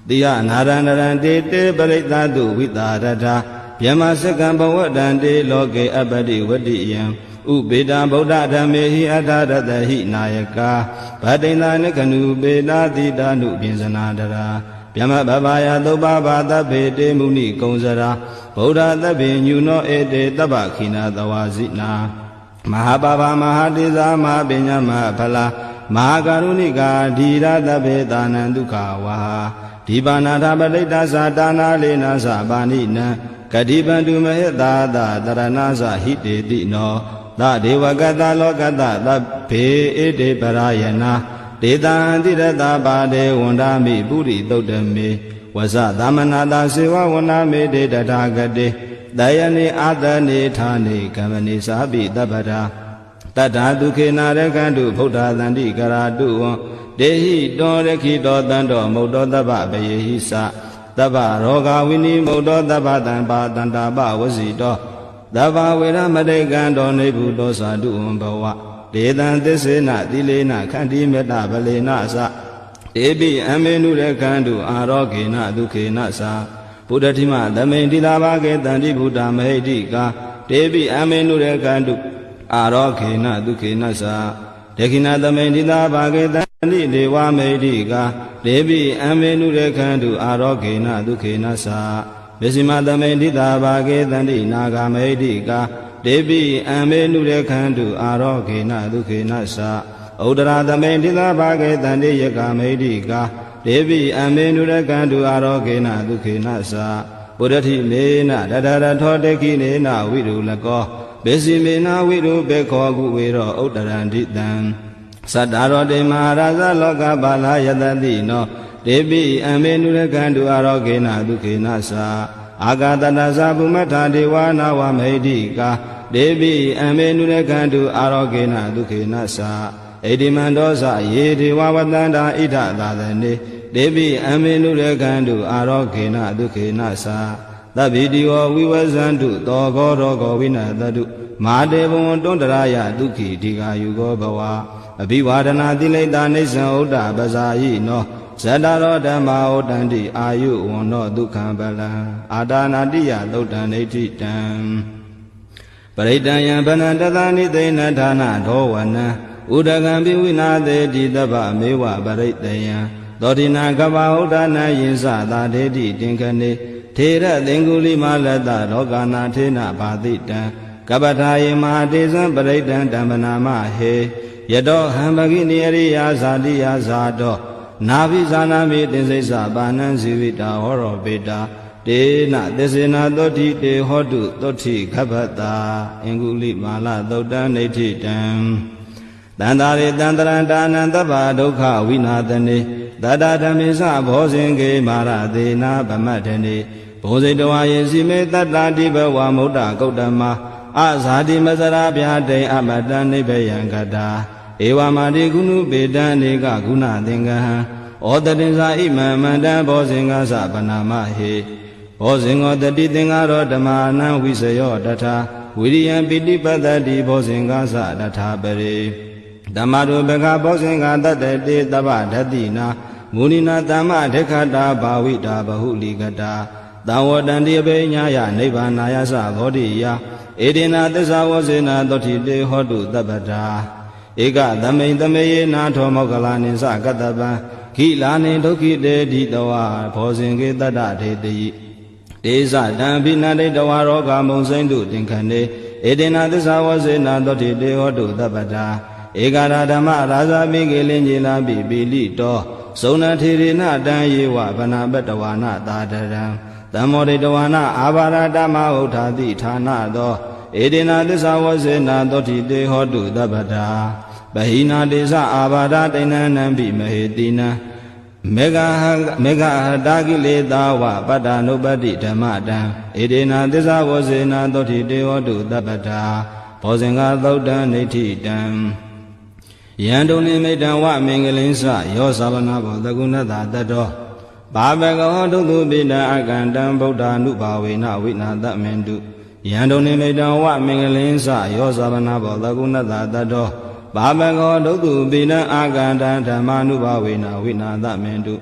တိယနာရဏရံတေတေပရိသတုဝိတာရထာဗျမစကံဘဝတံတေလောကေအပတိဝတ္တိယံဥပေတံဗုဒ္ဓဓမ္မေဟိအထာရတဟိနာယကာဗတိန္ဒနကနုပေတာတိတာနုပြင်စနာတရာဗျမဘဘာယသုပ္ပဘာသဗ္ဗေတေမုနိကုံစရာဗုဒ္ဓသဗ္ဗေညုနောဧတေတဗ္ဗခိနာသဝါစိနာမဟာပါပါမဟာတေဇာမဟာပညာမဟာဖလာမဟာကရုဏိကာဓီရသဗ္ဗေတာနံဒုက္ခဝါဒီပါဏာထပရိတ္တသာတာနာလေနာသပါဏိနံကတိပန္တုမဟိတာသတရဏသဟိတေတိနောသဒေဝကတလောကတသဗ္ဗေဣတေပရာယနာဒေတံတိရတပါဒေဝန္ဒာမိပုရိသုတ်တမေဝဇသမနာတာစေဝဝနာမေတေတထာဂတေတယနိအာတနိဌာနိကမ္မနိသာပိတပ္ပရာတတ္ထာဒုခေနာရကန္တုဗုဒ္ဓသန္တိကရာတုဝံဒေဟိတောရခိတောတန္တောမုတ်တောတပ္ပပယေဟိသတပ္ပရောဂဝိနိမုတ်တောတပ္ပတံပါတန္တာပဝစီတောတပ္ပဝေရမတေကံတောနေဗုတောသာတုဝံဘဝဒေတံသစ္စေနသီလေနခန္တိမေတ္တဗလေနသတေပိအမေနုရကန္တုအာရောဂေနဒုခေနသဘုဒ္ဓတိမသမိန်တိလာဘာကေတန္တိဗုဒ္ဓမဟိတိကာတေပိအမေနုရကန္တုအာရောဂေနဒုခေနသဒေခိနာသမိန်တိလာဘာကေတန္တိဒေဝမဟိတိကာတေပိအမေနုရကန္တုအာရောဂေနဒုခေနသမေဇိမသမိန်တိလာဘာကေတန္တိနာဂမဟိတိကာတေပိအမေနုရခန္တုအာရောဂေနဒုခေနသဥဒရာသမိန်တိလာဘာကေတန္တိယကမေတိကာတေပိအမေနုရခန္တုအာရောဂေနဒုခေနသပုရတိမေနတတရထောတေခိနေနဝိရုလကောဘေစီမေနဝိရုဘေခောကုဝေရောဥတရန္တိတံသတ္တရောတေမဟာရာဇလောကပါလာယတတိနောတေပိအမေနုရခန္တုအာရောဂေနဒုခေနသအာဂတတသဗုမထာဒေဝနာဝမဟိတိကာဒေပိအမေနုရကန္တုအာရောဂေနဒုခေနသဣတိမန္တောသယေဒေဝဝတန္တာဣဒသာသနေဒေပိအမေနုရကန္တုအာရောဂေနဒုခေနသသဗ္ဗိတိဝဝိဝဇန္တုသောဂောရောဂောဝိနတတုမာတေဘဝံတွန္တရာယဒုက္ခိဒီဃာယုဂောဘဝအဘိဝါဒနာတိလိတာနိစ္စံဥဒ္ဒပဇာယိနောဇတရောဓမ္မာဩတန္တိအာယုဝန္နောဒုက္ခံပလံအာဒါနာတိယသုတ်တံဒိဋ္ဌိတံပရိတံယံဗနတသနိသိဏဌာနဒောဝနံဥဒကံပိဝိနာတေတိတပ္ပမေဝပရိတယံသောတိနာကပ္ပဥဒ္ဒနာယင်္စသာဒေတိတင်ခနေထေရသင်္ကုလိမလတ္တလောကနာထေနဘာတိတံကပ္ပထာယေမဟာတေဇံပရိတံဓမ္မနာမဟေယတောဟံပကိနိရိယာဇာတိယဇာတောနာဘိဇာနာမိသင်္စိစ္ဆပါဏံဇီဝိတာဟောရောပေတာတေနသစ္စေနာသောတိတေဟောတုသောတိခဗ္ဗတာအင်္ဂုလိမာလသုတ်တံနေဋ္ဌိတံတန္တာရေတန္တရံဒါနံသဗ္ဗဒုက္ခဝိနာသနေတတဓမ္မေသဘောဇင်ကေမာရသေနာဗမတ္ထနေဘောဇိတဝါယေစီမေတတ္တာတိဘဝမုဒ္ဒဂௌတမအဇာတိမစရာဗျာတိအမတံနိဗ္ဗယံကတာဧဝမာတိကုဏုပေတံနေကဂုဏသင်္ကဟံဩတတင်္စာဣမံမန္တံဘောဇင်္ဂသဗနာမဟေဘောဇင်္ဂောတတိသင်္ဃရောဓမ္မာနံဝိစယောတထာဝိရိယံပိတိပတ္တိဘောဇင်္ဂသတထာပရိဓမ္မရုပကဘောဇင်္ဂတတ္တေတဗ္ဗဓတိနာ မုနိနာတမ္မဒေခတာဘာဝိတာဘဟုလိကတာသံဝတန္တိပိညာယနိဗ္ဗာနာယသဘောဓိယဧဒေနာသစ္စာဝဇေနာသောတိတေဟောတုတပ္ပတာဧကသမိန်သမေယေနာထောမောကလာနိသကတ္တပံခိလာနိဒုက္ခိတေတိတဝါဘောဇင်ကေတတ္တထေတိဒေသတံဘိနန္တိတဝါရောဂမုံစိမ့်တုတင်ခဏေဧဒေနာသစ္စာဝဇေနာသောတိတေဟောတုတပ္ပတာဧကရာဓမ္မရာဇာပိကေလင်ကြီးလာပိပိလိတောဇုံနထေရိနတံယေဝဗနာပတ္တဝါနသာတရံသမောရိတဝါနအာဘာရတမဟုတ်ထာတိဌာနသောဧဒေနာသစ္စာဝဇေနာသောတိတေဟောတုတပ္ပတာပဟိနာတေသအာဘာဒတိဏနံပိမဟေတိနံမေဃဟတာကိလေသာဝပတ္တနုပတ္တိဓမ္မတံဧဒေနာသစ္စာဝဇေနာသောတိတေဟောတုတပ္ပတာဘောဇင်္ဂသုတ်တံနေဋ္ဌိတံယံတုန်နိမိတံဝမင်္ဂလင်းစယောသဗနာဘောတကုဏတတတောဘာဘဂဝဒုတုပိတံအကန္တံဗုဒ္ဓ ानु ဘာဝေနဝိနာတမင်တုယံတုန်နိမိတံဝမင်္ဂလင်းစယောသဗနာဘောတကုဏတတတောဘာဘဂဝဒုတုပိတံအကန္တံဓမ္မာနုဘာဝေနဝိနာတမင်တု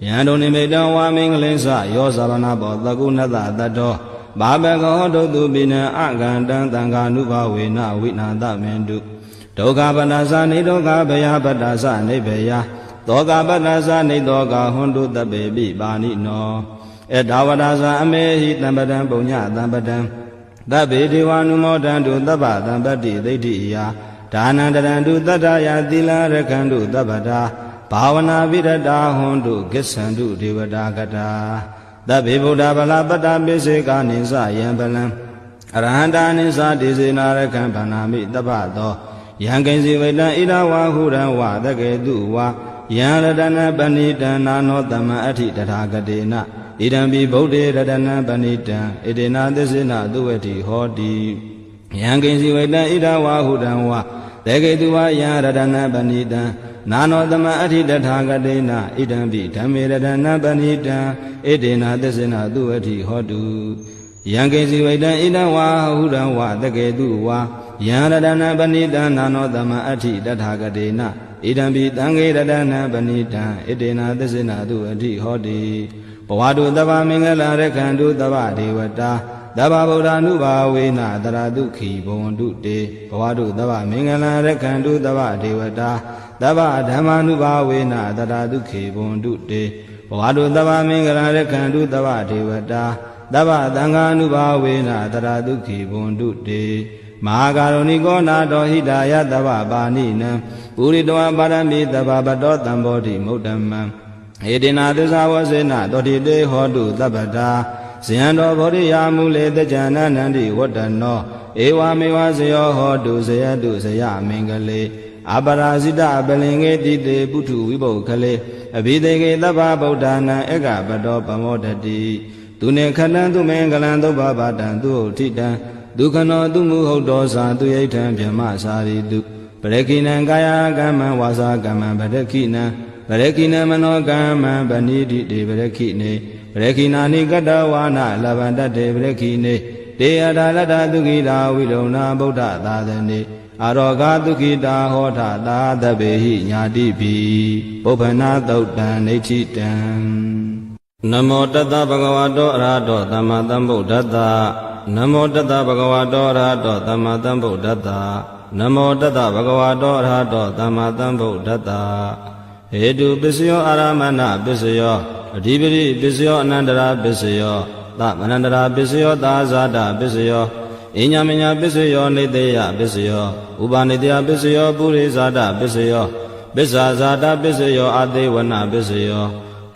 ယံတုန်နိမိတံဝမင်္ဂလင်းစယောသဗနာဘောတကုဏတတတောဘာဘဂဝဒုတုပိတံအကန္တံသံဃာနုဘာဝေနဝိနာတမင်တုဒုက္ခပတ္တသနေဒုက္ခဘယပတ္တသနေဘယသောကပတ္တသနေသောကဟွန်တုတပေပိပါဏိနောဧတဝတ္တသအမေဟိတံပတံပုညတံပတံသဗ္ဗေဒေဝ ानु မောတံတုသဗ္ဗတံပတ္တိဒိဋ္ဌိယဒါနံတရံတုတတ္တယသီလရခန္တုသဗ္ဗတာဘာဝနာပိရတာဟွန်တုကိစ္ဆန္တုဒေဝတာကတာသဗ္ဗေဗုဒ္ဓဗလာပတ္တပိစေကာနိသယံပလံအရဟန္တာနိသဒေစေနာရခံဗန္နာမိတပ္ပသောယံကိဉ္စီဝိတံဣဒဝါဟုရံဝသကေတုဝါယံရတနပဏိတံနာနောတမအဋ္ဌိတထာဂတေနဣဒံပိဗုဒ္ဓေရတနပဏိတံဣဒေနာသစ္စေနသုဝတိဟောတိယံကိဉ္စီဝိတံဣဒဝါဟုရံဝသကေတုဝါယံရတနပဏိတံနာနောတမအဋ္ဌိတထာဂတေနဣဒံပိဓမ္မေရတနပဏိတံဣဒေနာသစ္စေနသုဝတိဟောတုယံကိဉ္စီဝိတံဣဒဝါဟုရံဝသကေတုဝါယံရတနာပဏိတံနာနောတမအဋ္ဌိတထာဂတေနဣဒံပိတံခေရတနာပဏိတံဣတေနာသစ္စေနာတုအဋ္ဌိဟောတိဘဝတုသဗ္ဗမင်္ဂလာရခန္တုသဗ္ဗဒေဝတာသဗ္ဗဗုဒ္ဓ ानु ဘာဝေနတရာတုခိဘဝန္တုတေဘဝတုသဗ္ဗမင်္ဂလာရခန္တုသဗ္ဗဒေဝတာသဗ္ဗဓမ္မာနုဘာဝေနတရာတုခိဘဝန္တုတေဘဝတုသဗ္ဗမင်္ဂလာရခန္တုသဗ္ဗဒေဝတာသဗ္ဗသံဃာနုဘာဝေနတရာတုခိဘဝန္တုတေမဟာကာရုဏိကောနာတောဟိတာယတဗ္ဗပါဏိနံပုရိတောပါရမိတဗ္ဗပတောတံဘောဓိမုဒ္ဓမံဧတေနာသစ္စာဝဇေနသောတိတေဟောတုသဗ္ဗတာဇယံတော်ဘောဓိယာမူလေတကြံနန္တိဝတ္တနောဧဝမေဝဇယောဟောတုဇယတုဇယမင်္ဂလေအပရာဇိတပလင်္ကေတိတေပုထုဝိပုခလေအဘိသေကေသဗ္ဗဗုဒ္ဓနာဧကပတောပမောတတိသူနေခတံသူမင်္ဂလံသုဘဗတံသူဟုတ်ထိတံဒုက္ခနောသူမုဟုတ်တော်သာသူယိဋ္ဌံဗြဟ္မစာရိတုပရခိနံကာယကမ္မဝါစာကမ္မပရခိနံပရခိနံမနောကမ္မဗဏိတိတေပရခိနေပရခိနာနိကတဝါနလဗန္တတေပရခိနေတေယထာလတ္တသုခိတာဝိလုံနာဗုဒ္ဓသာသနေအာရောဂသုခိတာဟောထသာသဗ္ဗေဟိညာတိပိပုပ္ပနာသုတ်တံနေဋ္ဌိတံနမောတတဗ္ဗဂဝတောအရဟတောသမ္မာသမ္ဗုဒ္ဓတ္တနမောတတဗ္ဗဂဝတောအရဟတောသမ္မာသမ္ဗုဒ္ဓတ္တနမောတတဗ္ဗဂဝတောအရဟတောသမ္မာသမ္ဗုဒ္ဓတ္တဟေတုပစ္စယောအာရမဏပစ္စယောအဓိပတိပစ္စယောအနန္တရာပစ္စယောသမနန္တရာပစ္စယောသာဇာတပစ္စယောအညမညာပစ္စယောနေတေယပစ္စယောဥပနိတယပစ္စယောပုရိဇာတပစ္စယောပစ္ဆာဇာတပစ္စယောအသေးဝနပစ္စယော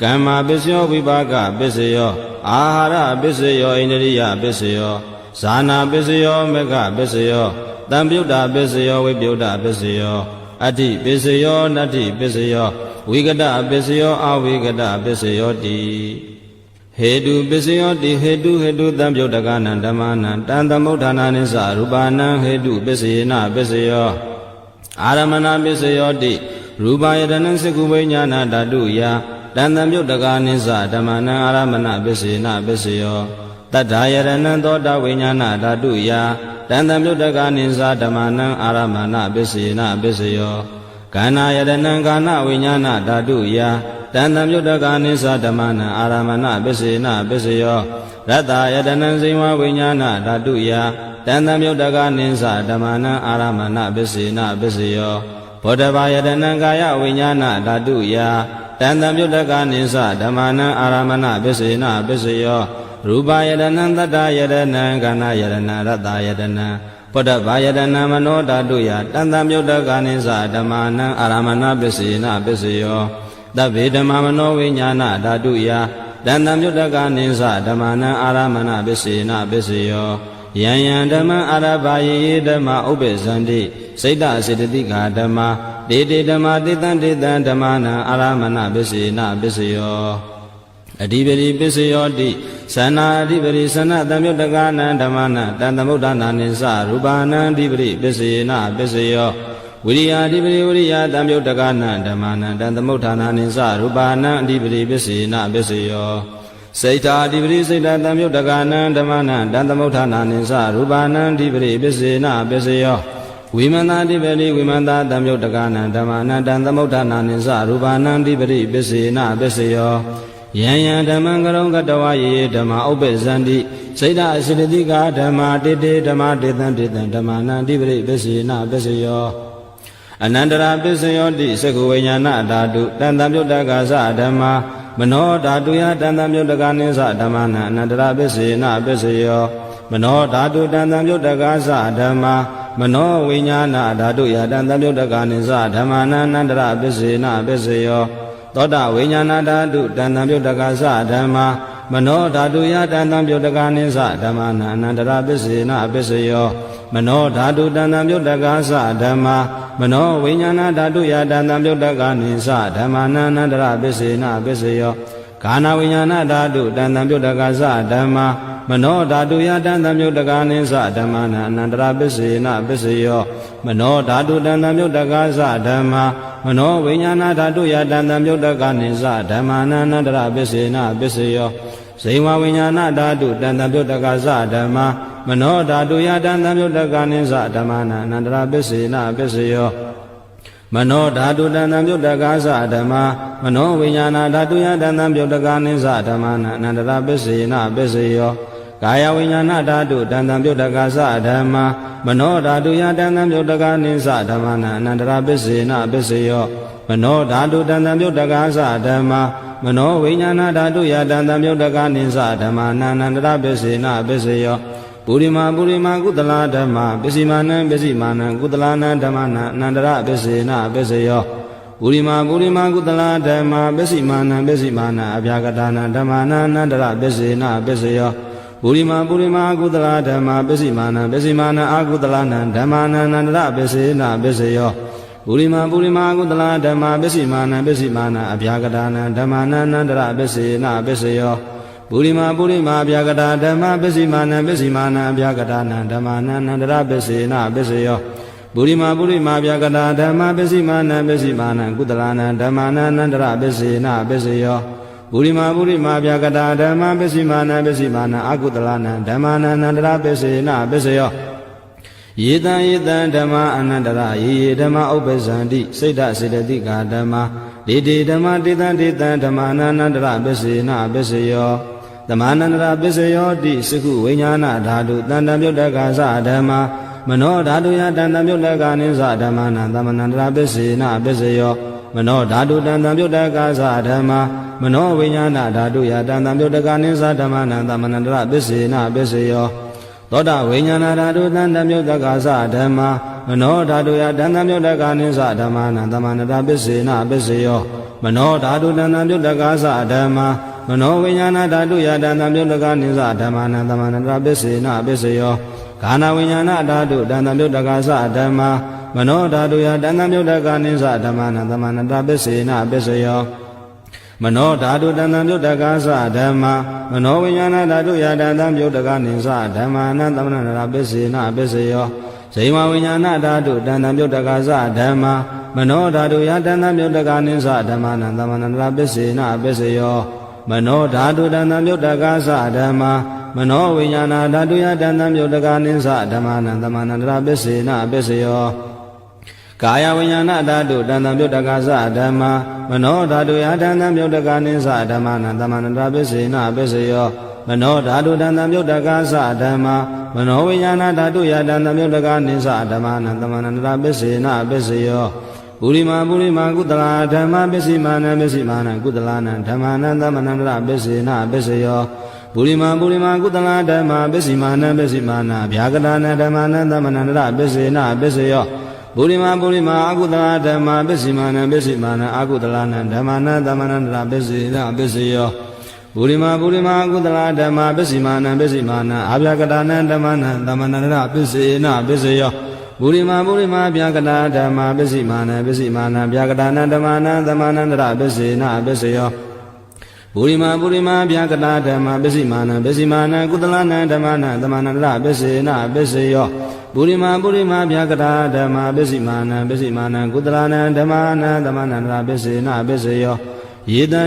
ကမ္မပစ္စယောဝိပါကပစ္စယောအာဟာရပစ္စယောဣန္ဒြိယပစ္စယောဇာနာပစ္စယောမေဃပစ္စယောတံပြုတ်တာပစ္စယောဝိပြုတ်တာပစ္စယောအဋ္ဌိပစ္စယောနတ္ထိပစ္စယောဝိကတပစ္စယောအဝိကတပစ္စယောတိဟေတုပစ္စယောတိဟေတုတံပြုတ်တကနံဓမ္မနံတံသမုဋ္ဌာနာနိသရူပနံဟေတုပစ္စယေနပစ္စယောအာရမဏပစ္စယောတိရူပယတနံစကုဝိညာဏဓာတုယတံသမုဋ္ဌကနိသဓမ္မနံအာရမဏပစ္စယေနပစ္စယောတတ္ထာယရဏံသောတဝိညာဏဓာတုယတံသမုဋ္ဌကနိသဓမ္မနံအာရမဏပစ္စယေနပစ္စယောကာဏယရဏံကာဏဝိညာဏဓာတုယတ တန်တံမြုတ္တကနိစ္စဓမ္မနံအာရမဏပစ္စေနပစ္စယောရတ္တယတနံဇိဝဝိညာဏဓာတုယတန်တံမြုတ္တကနိစ္စဓမ္မနံအာရမဏပစ္စေနပစ္စယောဘောဓဘာယတနံကာယဝိညာဏဓာတုယတန်တံမြုတ္တကနိစ္စဓမ္မနံအာရမဏပစ္စေနပစ္စယောရူပယတနံတတ္တယတနံခန္ဓာယတနံရတ္တယတနံဘောဓဘာယတနံမနောဓာတုယတန်တံမြုတ္တကနိစ္စဓမ္မနံအာရမဏပစ္စေနပစ္စယောသဗ္ဗေဓမ္မမနောဝိညာဏဓာတုယတန်တံမြုတ္တကနိစ္စဓမ္မနံအာရမဏပစ္စေနပစ္စယောယံယံဓမ္မအာရဘာယေယေဓမ္မဥပ္ပဇန္တိစိတ်တစေတသိက္ခာဓမ္မဒေတေဓမ္မတေတံတေတံဓမ္မနံအာရမဏပစ္စေနပစ္စယောအဓိပတိပစ္စယောတိသန္နာအဓိပတိသန္နတံမြုတ္တကနံဓမ္မနံတန်သမုဒ္ဒနာနိစ္စရူပနံအဓိပတိပစ္စေနပစ္စယောဝိရိယအဓိပတိဝိရိယတံမြုတ္တကနံဓမ္မနံတန်သမုဋ္ဌာနာနိစ္စရူပနံအဓိပတိပစ္စေနပစ္စယောစိတ်ဓာအဓိပတိစိတ်ဓာတံမြုတ္တကနံဓမ္မနံတန်သမုဋ္ဌာနာနိစ္စရူပနံအဓိပတိပစ္စေနပစ္စယောဝိမန္တာအဓိပတိဝိမန္တာတံမြုတ္တကနံဓမ္မနံတန်သမုဋ္ဌာနာနိစ္စရူပနံအဓိပတိပစ္စေနပစ္စယောယံယံဓမ္မံကရုံကတဝယေယေဓမ္မဥပ္ပဇန္တိစိတ်ဓာအစိတတိကာဓမ္မတေတေဓမ္မတေတံတေတံဓမ္မနံအဓိပတိပစ္စေနပစ္စယောအနန္တရာပစ္စယောတိသက္ခဝိညာဏဓာတုတန်တံမြုတ္တကာသဓမ္မာမနောဓာတုယတန်တံမြုတ္တကာနိစ္စဓမ္မနံအနန္တရာပစ္စေနပစ္စယောမနောဓာတုတန်တံမြုတ္တကာသဓမ္မာမနောဝိညာဏဓာတုယတန်တံမြုတ္တကာနိစ္စဓမ္မနံအနန္တရာပစ္စေနပစ္စယောသောတဝိညာဏဓာတုတန်တံမြုတ္တကာသဓမ္မာမနောဓာတုယတန်တံမြုတ္တကာနိစ္စဓမ္မနံအနန္တရာပစ္စေနပစ္စယောမနောဓာတုတန်တံမြုတ္တကာသဓမ္မာမနောဝိညာဏဓာတုယတန်တံမြုတ္တကာနိစ္စဓမ္မနံအနန္တရာပစ္စေနပစ္စယောခန္ဓာဝိညာဏဓာတုတန်တံမြုတ္တကာသဓမ္မာမနောဓာတုယတန်တံမြုတ္တကာနိစ္စဓမ္မနံအနန္တရာပစ္စေနပစ္စယောမနောဓာတုတန်တံမြုတ္တကာသဓမ္မာမနောဝိညာဏဓာတုယတန်တံမြုတ္တကာနိစ္စဓမ္မနံအနန္တရာပစ္စေနပစ္စယောဇိဝဝိညာဏဓာတုတန်တံမြုတ္တကာသဓမ္မာမနောဓာတုယတန်တံမြုတ္တကာနိစ္စဓမ္မနံအနန္တရာပစ္စေနပစ္စယောမနောဓာတုတန်တံမြုတ္တကာသဓမ္မာမနောဝိညာဏဓာတုယတန်တံမြုတ္တကာနိစ္စဓမ္မနံအနန္တရာပစ္စေနပစ္စယောကာယဝိညာဏဓာတုတန်တံမြုတ္တကာသဓမ္မာမနောဓာတုယတန်တံမြုတ္တကာနိစ္စဓမ္မနံအနန္တရာပစ္စေနပစ္စယောမနောဓာတုတန်တံမြုတ္တကာသဓမ္မာမနောဝိညာဏဓာတုယတန်တံမြုတ္တကာနိစ္စဓမ္မနံအနန္တရာပစ္စေနပစ္စယောပုရိမာကုသလာဓမ္မပစ္စည်းမာနံပစ္စည်းမာနံကုသလာနံဓမ္မနံအနန္တရာပစ္စေနပစ္စယောပုရိမာကုသလာဓမ္မပစ္စည်းမာနံပစ္စည်းမာနံအဗျာကတာနံဓမ္မနံအနန္တရာပစ္စေနပစ္စယောပုရိမာကုသလာဓမ္မပစ္စည်းမာနံပစ္စည်းမာနံအာကုသလာနံဓမ္မနံအနန္တရာပစ္စေနပစ္စယောပုရိမာကုသလာဓမ္မပစ္စည်းမာနံပစ္စည်းမာနံအဗျာကတာနံဓမ္မနံအနန္တရာပစ္စေနပစ္စယောပုရိမာဗျာကတာဓမ္မပစ္စည်းမာနံပစ္စည်းမာနံအဗျာကတာနံဓမ္မနံအနန္တရာပစ္စေနပစ္စယောပုရိမာဗျာကတာဓမ္မပစ္စည်းမာနံပစ္စည်းမာနံကုသလာနံဓမ္မနံအနန္တရာပစ္စေနပစ္စယောပုရိမာဗျာကတာဓမ္မပစ္စည်းမာနံပစ္စည်းမာနံအကုသလာနံဓမ္မနံအနန္တရာပစ္စေနပစ္စယောယေတံဓမ္မအနန္တရာယေဓမ္မဥပ္ပဇန္တိစိတ်ဓာစေတသိကာဓမ္မဒေတေဓမ္မတေတံဓမ္မအနန္တရာပစ္စေနပစ္စယောဓမ္မနန္တရာပစ္စယောတိသက္ခုဝိညာဏဓာတုတန်တံမြုတ္တကာသဓမ္မာမနောဓာတုယတန်တံမြုတ္တကာနိစ္စဓမ္မနံသမနန္တရာပစ္စေနပစ္စယောမနောဓာတုတန်တံမြုတ္တကာသဓမ္မာမနောဝိညာဏဓာတုယတန်တံမြုတ္တကာနိစ္စဓမ္မနံသမနန္တရာပစ္စေနပစ္စယောသောတဝိညာဏဓာတုတန်တံမြုတ္တကာသဓမ္မာမနောဓာတုယတန်တံမြုတ္တကာနိစ္စဓမ္မနံသမနန္တရာပစ္စေနပစ္စယောမနောဓာတုတန်တံမြုတ္တကာသဓမ္မာမနောဝိညာဏဓာတုယတန်တံမြုတ္တကာနိစ္စဓမ္မနံသမနန္တရာပစ္စေနပစ္စယောခန္ဓာဝိညာဏဓာတုတန်တံမြုတ္တကာသဓမ္မာမနောဓာတုယတန်တံမြုတ္တကာနိစ္စဓမ္မနံသမနန္တရာပစ္စေနပစ္စယောမနောဓာတုတန်တံမြုတ္တကာသဓမ္မာမနောဝိညာဏဓာတုယတန်တံမြုတ္တကာနိစ္စဓမ္မနံသမနန္တရာပစ္စေနပစ္စယောဇိဝဝိညာဏဓာတုတန်တံမြုတ္တကာသဓမ္မာမနောဓာတုယတန်တံမြုတ္တကာနိစ္စဓမ္မနံသမနန္တရာပစ္စေနပစ္စယောမနောဓာတုတန်တံမြုတ္တကာသဓမ္မာမနောဝိညာဏဓာတုယတန်တံမြုတ္တကာနိစ္စဓမ္မနံသမနန္တရာပစ္စေနပစ္စယော ကာယဝိညာဏဓာတုတန်တံပြုတ်တကသဓမ္မာမနောဓာတုယတန်တံပြုတ်တကနိသဓမ္မနံသမန္တပစ္စေနပစ္စယောမနောဓာတုတန်တံပြုတ်တကသဓမ္မာမနောဝိညာဏဓာတုယတန်တံပြုတ်တကနိသဓမ္မနံသမန္တပစ္စေနပစ္စယောပုရိမာကုတလာဓမ္မပစ္စိမာနံပစ္စိမာနံကုတလာနံဓမ္မနံသမန္တပစ္စေနပစ္စယောပုရိမာကုတလာဓမ္မပစ္စိမာနံပစ္စိမာနဗျာကတာနံဓမ္မနံသမန္တပစ္စေနပစ္စယောပုရိမာအကုတလာဓမ္မပစ္စိမာနံပစ္စိမာနအကုတလာနံဓမ္မနံသမန္တပစ္စေနပစ္စယောပုရိမာအကုတလာဓမ္မပစ္စိမာနံပစ္စိမာနအဗျာကတာနံဓမ္မနံသမန္တပစ္စေနပစ္စယောပုရိမာဗျာကတာဓမ္မပစ္စိမာနံဗျာကတာနံဓမ္မနံသမန္တပစ္စေနပစ္စယောပုရိမာဗျာကတာဓမ္မပစ္စိမာနံကုတလာနံဓမ္မနံသမန္တပစ္စေနပစ္စယောပုရိမာဗျာကတာဓမ္မပစ္စိမာနံကုတလာနံဓမ္မနံသမန္တပစ္စေနပစ္စယောယေတံ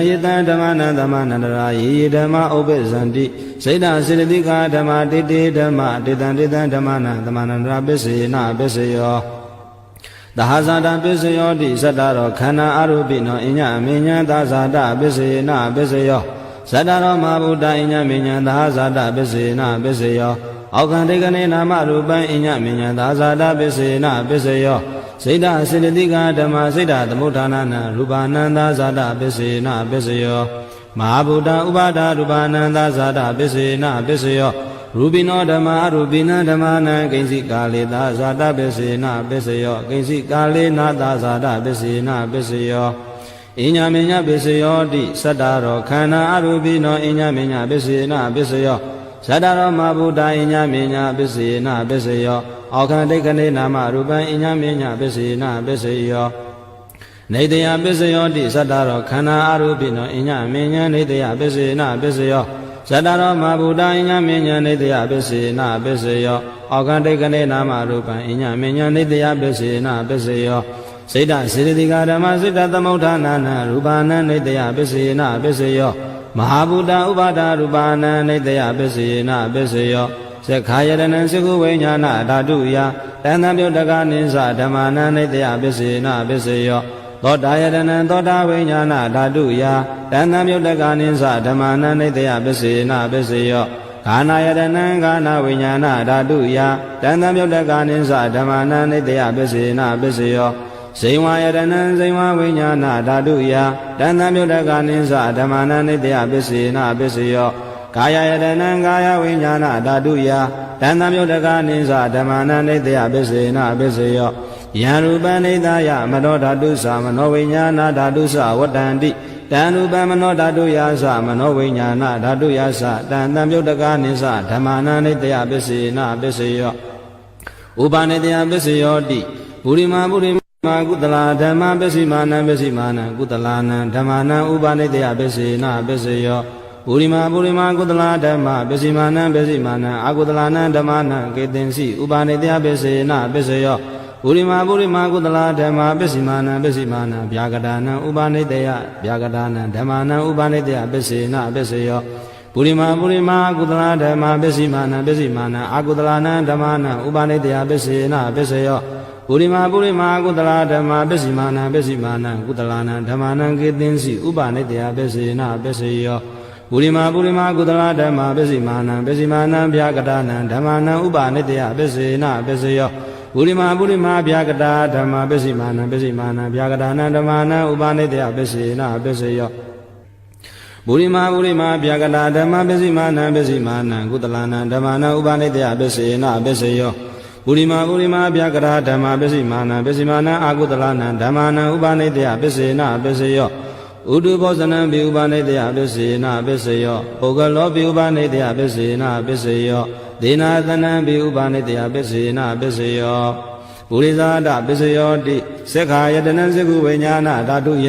ဓမ္မနံသမန္တရာယေဓမ္မဥပ္ပဇန္တိစိတ်တစေတသိကာဓမ္မတေဓမ္မတေတံဓမ္မနံသမန္တပစ္စေနပစ္စယောသဟဇာတပစ္စယောတိသတ္တရောခန္ဓာအရုပိနောအညအမေညာသဇာတပစ္စေနပစ္စယောသတ္တရောမဗုဒ္ဓအညမေညာသဟဇာတပစ္စေနပစ္စယောအောက္ခန္တိကနေနာမရူပံအညမေညာသဇာတပစ္စေနပစ္စယောစိတ်တစေတသိကာဓမ္မစိတ်တသမုဋ္ဌာနနရူပနန္တဇာတပစ္စေနပစ္စယောမဟာဗုဒ္ဓဥပါဒရူပနန္တဇာတပစ္စေနပစ္စယောရူပိနောဓမ္မအရူပိနဓမ္မနံကိဉ္စိကာလေသာဇာတပစ္စေနပစ္စယောကိဉ္စိကာလေနာသာဇာတပစ္စေနပစ္စယောအညမေညပစ္စယောတိသတ္တရောခန္ဓာအရူပိနောအညမေညပစ္စေနပစ္စယောသတ္တရောမဗုဒ္ဓအညမေညပစ္စေနပစ္စယောအောက္ခန္တိကနေနာမရူပံအညမေညပစ္စေနပစ္စယောနေတယပစ္စယောတိသတ္တရောခန္ဓာအရူပိနောအညမေညနေတယပစ္စေနပစ္စယောသတ္တရောမဗုဒ္ဓအညမေညနေတယပစ္စေနပစ္စယောအောက္ခန္တိကနေနာမရူပံအညမေညနေတယပစ္စေနပစ္စယောစိတ်တစေတသိကာဓမ္မစိတ်တသမုဋ္ဌာနနရူပနံနေတယပစ္စေနပစ္စယောမဟာဗုဒ္ဓဥပါဒရူပနံနေတယပစ္စေနပစ္စယောသက္ခာယတနံသကုဝိညာဏဓာတုယတန်တံပြုတ်တကနိသဓမ္မနံနေတယပစ္စေနပစ္စယောသောတာယတနံသောတာဝိညာဏဓာတုယတန်တံပြုတ်တကနိသဓမ္မနံနေတယပစ္စေနပစ္စယောခာနာယတနံခာနာဝိညာဏဓာတုယတန်တံပြုတ်တကနိသဓမ္မနံနေတယပစ္စေနပစ္စယောဇိဝယတနံဇိဝဝိညာဏဓာတုယတန်တံပြုတ်တကနိသဓမ္မနံနေတယပစ္စေနပစ္စယောကာယယတနံကာယဝိညာဏဓာတုယတန်တံပြုတ်တကနိသဓမ္မနံနေတယပစ္စေနပစ္စယောယံရူပနိဒာယမနောဓာတုသမနောဝိညာဏဓာတုသဝတ္တန္တိတံရူပမနောဓာတုယသမနောဝိညာဏဓာတုယသတန်တံပြုတ်တကနိသဓမ္မနံနေတယပစ္စေနပစ္စယောဥပနိတယပစ္စယောတိပုရိမာကုတလာဓမ္မပစ္စိမာနံကုတလာနံဓမ္မနံဥပနိတယပစ္စေနပစ္စယောပုရိမာကုတလာဓမ္မပစ္စိမာနံအကုတလာနံဓမ္မနံကေတင်စီဥပနိတယပစ္စေနပစ္စယောပုရိမာကုတလာဓမ္မပစ္စိမာနံဗျာကတာနံဥပနိတယဗျာကတာနံဓမ္မနံဥပနိတယပစ္စေနပစ္စယောပုရိမာကုတလာဓမ္မပစ္စိမာနံအကုတလာနံဓမ္မနံဥပနိတယပစ္စေနပစ္စယောပုရိမာကုတလာဓမ္မပစ္စိမာနံကုတလာနံဓမ္မနံကေတင်စီဥပနိတယပစ္စေနပစ္စယောပုရိမာကုတလာဓမ္မပစ္စိမာနံဗျာကတာနံဓမ္မနံဥပနိတယပစ္စေနပစ္စယောပုရိမာဗျာကတာဓမ္မပစ္စိမာနံဗျာကတာနံဓမ္မနံဥပနိတယပစ္စေနပစ္စယောပုရိမာဗျာကတာဓမ္မပစ္စိမာနံကုတလာနံဓမ္မနံဥပနိတယပစ္စေနပစ္စယောပုရိမာဗျာကတာဓမ္မပစ္စိမာနံအာကုတလာနံဓမ္မနံဥပနိတယပစ္စေနပစ္စယောဥဒုဘောဇနံပိဥပနိတယပစ္စေနပစ္စယောပုဂ္ဂလောပိဥပနိတယပစ္စေနပစ္စယောဒေနာသနံပိဥပနိတယပစ္စေနပစ္စယောပုရိသဒပစ္စယောတိသက္ခာယတနံသကုဝိညာဏဓာတုယ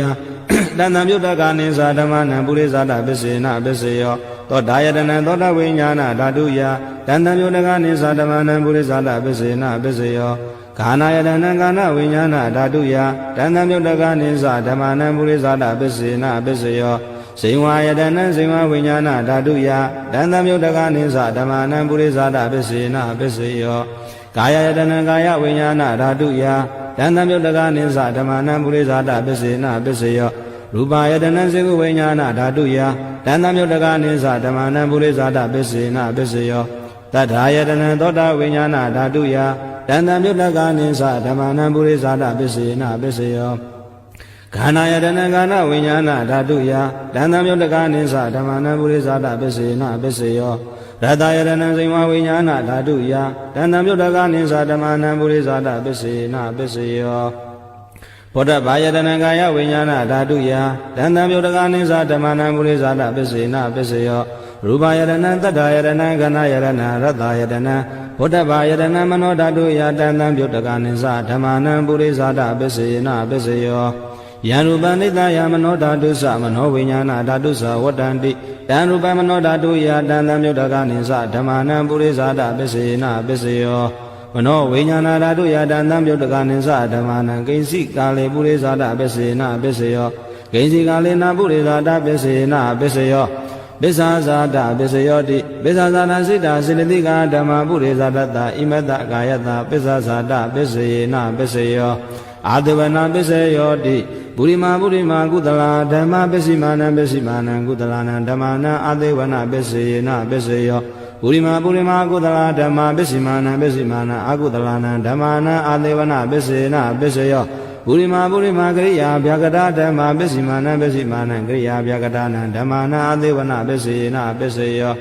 တန်တံပြုတ်တကနိသဓမ္မနံပုရိသဒပစ္စေနပစ္စယောသောတာယတနံသောတဝိညာဏဓာတုယတန်တံပြုတ်တကနိသဓမ္မနံပုရိသဒပစ္စေနပစ္စယောခာနာယတနံကာနဝိညာဏဓာတုယတန်တံပြုတ်တကနိသဓမ္မနံပုရိသဒပစ္စေနပစ္စယောဇိဝယတနံဇိဝဝိညာဏဓာတုယတန်တံပြုတ်တကနိသဓမ္မနံပုရိသဒပစ္စေနပစ္စယောကာယယတနံကာယဝိညာဏဓာတုယတ တန်တမြုတ်တကနိစ္စဓမ္မနံပုရိသတာပစ္စေနပစ္စယောရူပယတနံစေကုဝိညာဏဓာတုယတန်တမြုတ်တကနိစ္စဓမ္မနံပုရိသတာပစ္စေနပစ္စယောတထာယတနံသောတာဝိညာဏဓာတုယတန်တမြုတ်တကနိစ္စဓမ္မနံပုရိသတာပစ္စေနပစ္စယောခန္ဓာယတနံခန္ဓာဝိညာဏဓာတုယတန်တမြုတ်တကနိစ္စဓမ္မနံပုရိသတာပစ္စေနပစ္စယောရတယတနံစိမဝိညာဏဓာတုယတန်တမြုတ်တကနိစ္စဓမ္မနံပုရိသတာပစ္စေနပစ္စယောဘောဓဘာယတနံကာယဝိညာဏဓာတုယတန်တမြုတ်တကနိစ္စဓမ္မနံပုရိသတာပစ္စေနပစ္စယောရူပယတနံတတ္တယတနံခန္ဓာယတနံရတယတနံဘောဓဘာယတနံမနောဓာတုယတန်တမြုတ်တကနိစ္စဓမ္မနံပုရိသတာပစ္စေနပစ္စယောယံရူပနိတယမနောဓာတုသမနောဝိညာဏဓာတုသဝတ္တန္တိတံရူပမနောဓာတုယတန်တမြုတ်တကနိစ္စဓမ္မနံပုရိသတာပစ္စေနပစ္စယောမနောဝိညာဏဓာတုယတန်တမြုတ်တကနိစ္စဓမ္မနံကိဉ္စိကာလေပုရိသတာပစ္စေနပစ္စယောကိဉ္စိကာလေနာပုရိသတာပစ္စေနပစ္စယောပစ္ဆာဇာတပစ္စယောတိပစ္ဆာဇာတစိတ္တစေတသိကဓမ္မပုရိသတတဣမတကာယတပစ္ဆာဇာတပစ္စေနပစ္စယောအာတဝနာပစ္စယောတိပုရိမာကုသလာဓမ္မပစ္စိမာနံပစ္စိမာနံကုသလာနံဓမ္မနံအာတေဝနာပစ္စေနပစ္စယောပုရိမာကုသလာဓမ္မပစ္စိမာနံပစ္စိမာနံအာကုသလာနံဓမ္မနံအာတေဝနာပစ္စေနပစ္စယောပုရိမာကရိယာဗျာကတာဓမ္မပစ္စိမာနံပစ္စိမာနံကရိယာဗျာကတာနံဓမ္မနံအာတေဝနာပစ္စေနပစ္စယော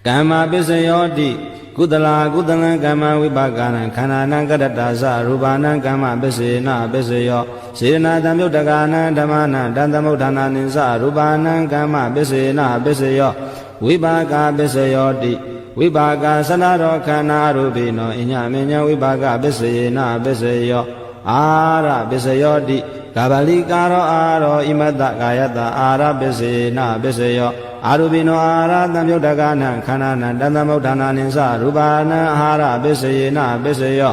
ကမ္မပစ္စယောတိကုသလံကမ္မဝိပါကနံခန္ဓာနံကတ္တတာသရူပနံကမ္မပစ္စေနပစ္စယောစေရနာတံမြုတ်တကနံဓမ္မနံတန်သမုဋ္ဌာနာနိသရူပနံကမ္မပစ္စေနပစ္စယောဝိပါကပစ္စယောတိဝိပါကသနရောခန္ဓာရူပိနောအညမညဝိပါကပစ္စေနပစ္စယောအာရပစ္စယောတိကာဗလိကာရောအာရောဣမတ္တကာယတအာရပစ္စေနပစ္စယောအာရူပိနောအာရတံမြုတ်တကနံခန္ဓာနံတန်သမုဋ္ဌာနာနိသရူပနံအာရပစ္စေနပစ္စယော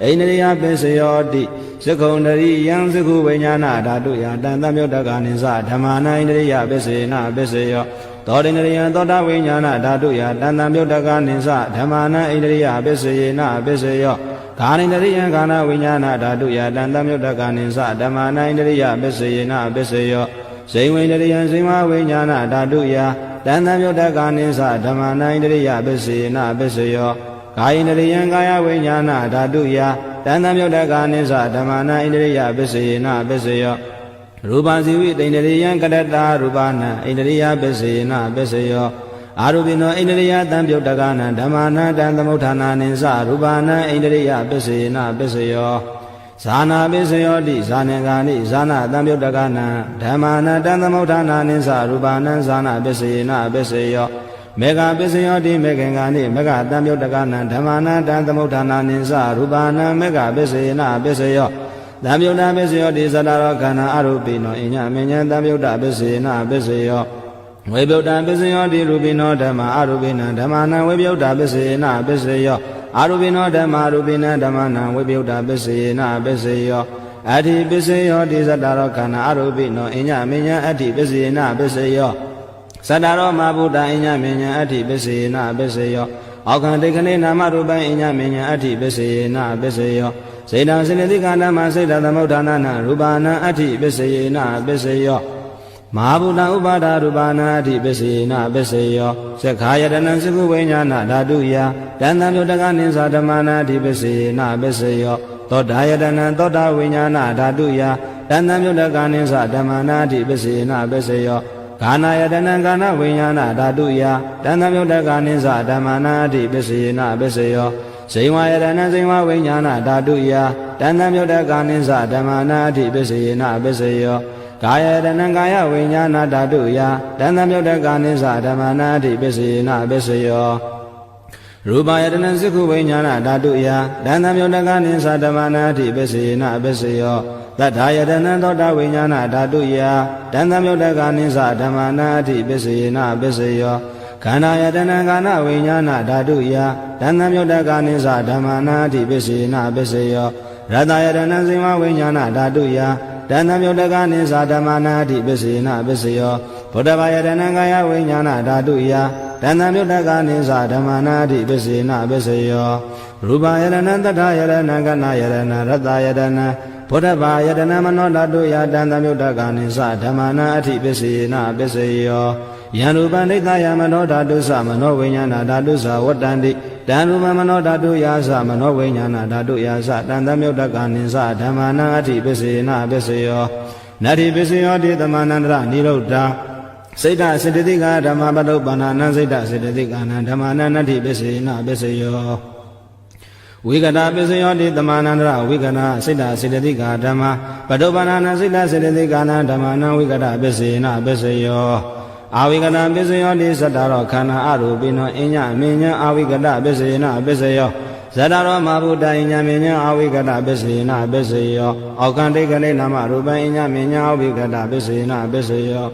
ဣန္ဒြိယပစ္စယောတိသက္ခုံတရိယံသက္ခုဝိညာဏဓာတုယတန်သမုဋ္ဌကနိသဓမ္မာနံဣန္ဒြိယပစ္စေနပစ္စယောသောတိန္ဒြိယံသောတာဝိညာဏဓာတုယတန်သမုဋ္ဌကနိသဓမ္မာနံဣန္ဒြိယပစ္စေနပစ္စယောခာနိန္ဒရိယံခန္ဓာဝိညာဏဓာတုယတန်သမုဋ္ဌကနိသဓမ္မာနံဣန္ဒြိယပစ္စေနပစ္စယောဇိဝိန္ဒရိယံဇိမဝိညာဏဓာတုယတန်သမုဋ္ဌကနိသဓမ္မာနံဣန္ဒြိယပစ္စေနပစ္စယောကာယိန္ဒရိယံကာယဝိညာဏဓာတုယတန်သမုဋ္ဌကနိသဓမ္မာနံဣန္ဒြိယပစ္စေနပစ္စယောရူပဇိဝိတိန္ဒရိယံကတ္တတာရူပနံဣန္ဒြိယပစ္စေနပစ္စယောအာရူပိနောဣန္ဒြိယတံပြုတ်တကနံဓမ္မာနံတံသမုဋ္ဌာနာနိသရူပနံဣန္ဒြိယပစ္စေနပစ္စယောဇာနာပစ္စယောတိဇာနေကာနိဇာနာတံပြုတ်တကနံဓမ္မာနံတံသမုဋ္ဌာနာနိသရူပနံဇာနာပစ္စေနပစ္စယောမေဃပစ္စယောတိမေခင်္ဂာနိမေဃတံပြုတ်တကနံဓမ္မာနံတံသမုဋ္ဌာနာနိသရူပနံမေဃပစ္စေနပစ္စယောတံပြုတ်တပစ္စယောတိသတ္တရောခန္ဓာအရူပိနောအညမညံတံပြုတ်တပစ္စေနပစ္စယောဝိပယုတ်တပစ္စယောတိရူပိနောဓမ္မာအရူပိနံဓမ္မာနံဝိပယုတ်တပစ္စေနပစ္စယောအာရူပိနောဓမ္မာရူပိနံဓမ္မာနံဝိပယုတ်တပစ္စေနပစ္စယောအဋ္ဌိပစ္စယောတိသတ္တရောခန္ဓာအရူပိနောအညမညံအဋ္ဌိပစ္စေနပစ္စယောသတ္တရောမဘုဒ္ဓအညမညံအဋ္ဌိပစ္စေနပစ္စယောအောက်ခံဒိဋ္ဌိနာမရူပံအညမညံအဋ္ဌိပစ္စေနပစ္စယောစေတံစေတိကဓမ္မစေတသမုဋ္ဌာနာနရူပနံအဋ္ဌိပစ္စေနပစ္စယောမဟာဗုဒ္ဓဥပါဒရူပနာအဋ္ဌိပစ္စေနပစ္စယောသက္ခာယတနံသက္ခုဝိညာဏဓာတုယတန်တံမြုတ်တကနိသဓမ္မာနာအဋ္ဌိပစ္စေနပစ္စယောသောတာယတနံသောတာဝိညာဏဓာတုယတန်တံမြုတ်တကနိသဓမ္မာနာအဋ္ဌိပစ္စေနပစ္စယောဂာနာယတနံဂာနဝိညာဏဓာတုယတန်တံမြုတ်တကနိသဓမ္မာနာအဋ္ဌိပစ္စေနပစ္စယောဇိဝယတနံဇိဝဝိညာဏဓာတုယတန်တံမြုတ်တကနိသဓမ္မာနာအဋ္ဌိပစ္စေနပစ္စယောကာယတနံကာယဝိညာဏဓာတုယတန်တမြုတ်တကနိသဓမ္မာနာအဋ္ဌိပစ္စေနပစ္စယောရူပယတနံသက္ခုဝိညာဏဓာတုယတန်တမြုတ်တကနိသဓမ္မာနာအဋ္ဌိပစ္စေနပစ္စယောသတ္ထာယတနံသောတာဝိညာဏဓာတုယတန်တမြုတ်တကနိသဓမ္မာနာအဋ္ဌိပစ္စေနပစ္စယောခန္ဓာယတနံခန္ဓာဝိညာဏဓာတုယတန်တမြုတ်တကနိသဓမ္မာနာအဋ္ဌိပစ္စေနပစ္စယောရတယတနံဇိဝဝိညာဏဓာတုယတန်တမြုတ်တကနိသဓမ္မာနာအဋ္ဌိပစ္စေနပစ္စယောဗုဒ္ဓဘာယတနံကာယဝိညာဏဓာတုယတန်တမြုတ်တကနိသဓမ္မာနာအဋ္ဌိပစ္စေနပစ္စယော ရူပယတနာတတ္ထယတနာကနာယတနာရတ္တယတနာဘုဒ္ဓဘာယတနာမနောဓာတုယတံသမြုတ္တကနိသဓမ္မနာအဋ္ဌိပစ္စယေနပစ္စယောယံရူပနိတ္တယမနောဓာတုသမနောဝိညာဏဓာတုသဝတ္တန္တိတံရူပမနောဓာတုယာသမနောဝိညာဏဓာတုယာသတံသမြုတ္တကနိသဓမ္မနာအဋ္ဌိပစ္စယေနပစ္စယောနတ္ထိပစ္စယောတိသမနန္တရနိရုဒ္ဓစိတ်တစေတသိကဓမ္မပတုပ္ပန္နနံစိတ်တစေတသိကနံဓမ္မနံနတ္ထိပစ္စယေနပစ္စယောဝိကတပစ္စယောတိသမနန္တရဝိကနာစိတ္တစေတသိကဓမ္မပတုပ္ပန္နနံစိတ္တစေတသိကနံဓမ္မနံဝိကတပစ္စယေနပစ္စယောအာဝိကတပစ္စယောတိသတ္တရောခန္ဓာအရူပိနောအညအမြင်ညာအာဝိကတပစ္စယေနပစ္စယောဇတ္တရောမဘုဒ္ဓအညမြင်ညာအာဝိကတပစ္စယေနပစ္စယောအောက်ကံတိကလေနာမရူပံအညမြင်ညာအာဝိကတပစ္စယေနပစ္စယော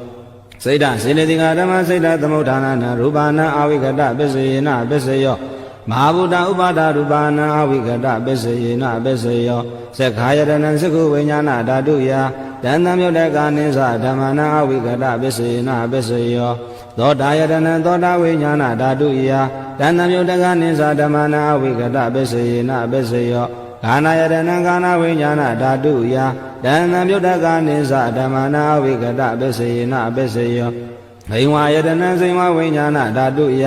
စိတ္တစေတသိကဓမ္မစိတ္တသမုဋ္ဌာနရူပနာအာဝိကတပစ္စယေနပစ္စယောမဟာဗုဒ္ဓဥပါဒရူပနာအာဝိကတပစ္စယေနပစ္စယောသက္ခာယတနံသက္ခုဝိညာဏဓာတုယတန်တံမြုတ္တကနိသဓမ္မနာအာဝိကတပစ္စယေနပစ္စယောသောတာယတနံသောတာဝိညာဏဓာတုယတန်တံမြုတ္တကနိသဓမ္မနာအာဝိကတပစ္စယေနပစ္စယောကာနာယတနံကာနာဝိညာဏဓာတုယတန်တံမြုတ္တကနိသဓမ္မနာအာဝိကတပစ္စယေနပစ္စယောဘိဝါယတနံစိဝဝိညာဏဓာတုယ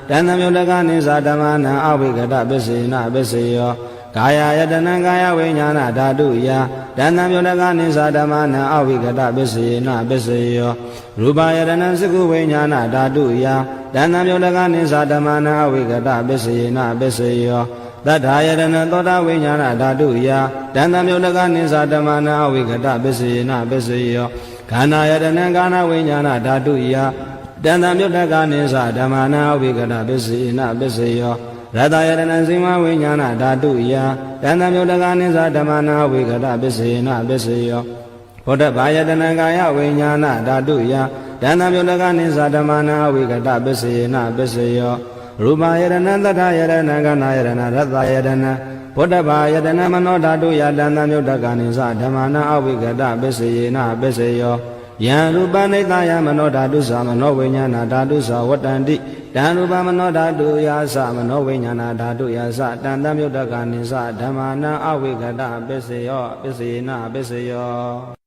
တန်တမြုတ္တကနိသဓမ္မနံအဝိကတပစ္စယေနပစ္စယောကာယယတနံကာယဝိညာဏဓာတုယတန်တမြုတ္တကနိသဓမ္မနံအဝိကတပစ္စယေနပစ္စယောရူပယတနံသက္ခုဝိညာဏဓာတုယတန်တမြုတ္တကနိသဓမ္မနံအဝိကတပစ္စယေနပစ္စယောသတ္ထာယတနံသောတာဝိညာဏဓာတုယတန်တမြုတ္တကနိသဓမ္မနံအဝိကတပစ္စယေနပစ္စယောခန္ဓာယတနံကာနာဝိညာဏဓာတုယတန်တမြုတ္တကနိသဓမ္မနာအဝိကတပစ္စယေနပစ္စယောရတယတနံစိမဝိညာဏဓာတုယတန်တမြုတ္တကနိသဓမ္မနာအဝိကတပစ္စယေနပစ္စယောဘုဒ္ဓဘာယတနံကာယဝိညာဏဓာတုယတန်တမြုတ္တကနိသဓမ္မနာအဝိကတပစ္စယေနပစ္စယောရူပယတနံတတ္ထယတနံကနာယတနံရတယတနံဘုဒ္ဓဘာယတနံမနောဓာတုယတန်တမြုတ္တကနိသဓမ္မနာအဝိကတပစ္စယေနပစ္စယောယံရူပနိတ္တယမနောဓာတုသမနောဝိညာဏဓာတုသဝတ္တန္တိတံရူပမနောဓာတုယာသမနောဝိညာဏဓာတုယာသတန်တမြုတ္တကနိသဓမ္မနာအဝိကတပစ္စယောပစ္စယေနပစ္စယော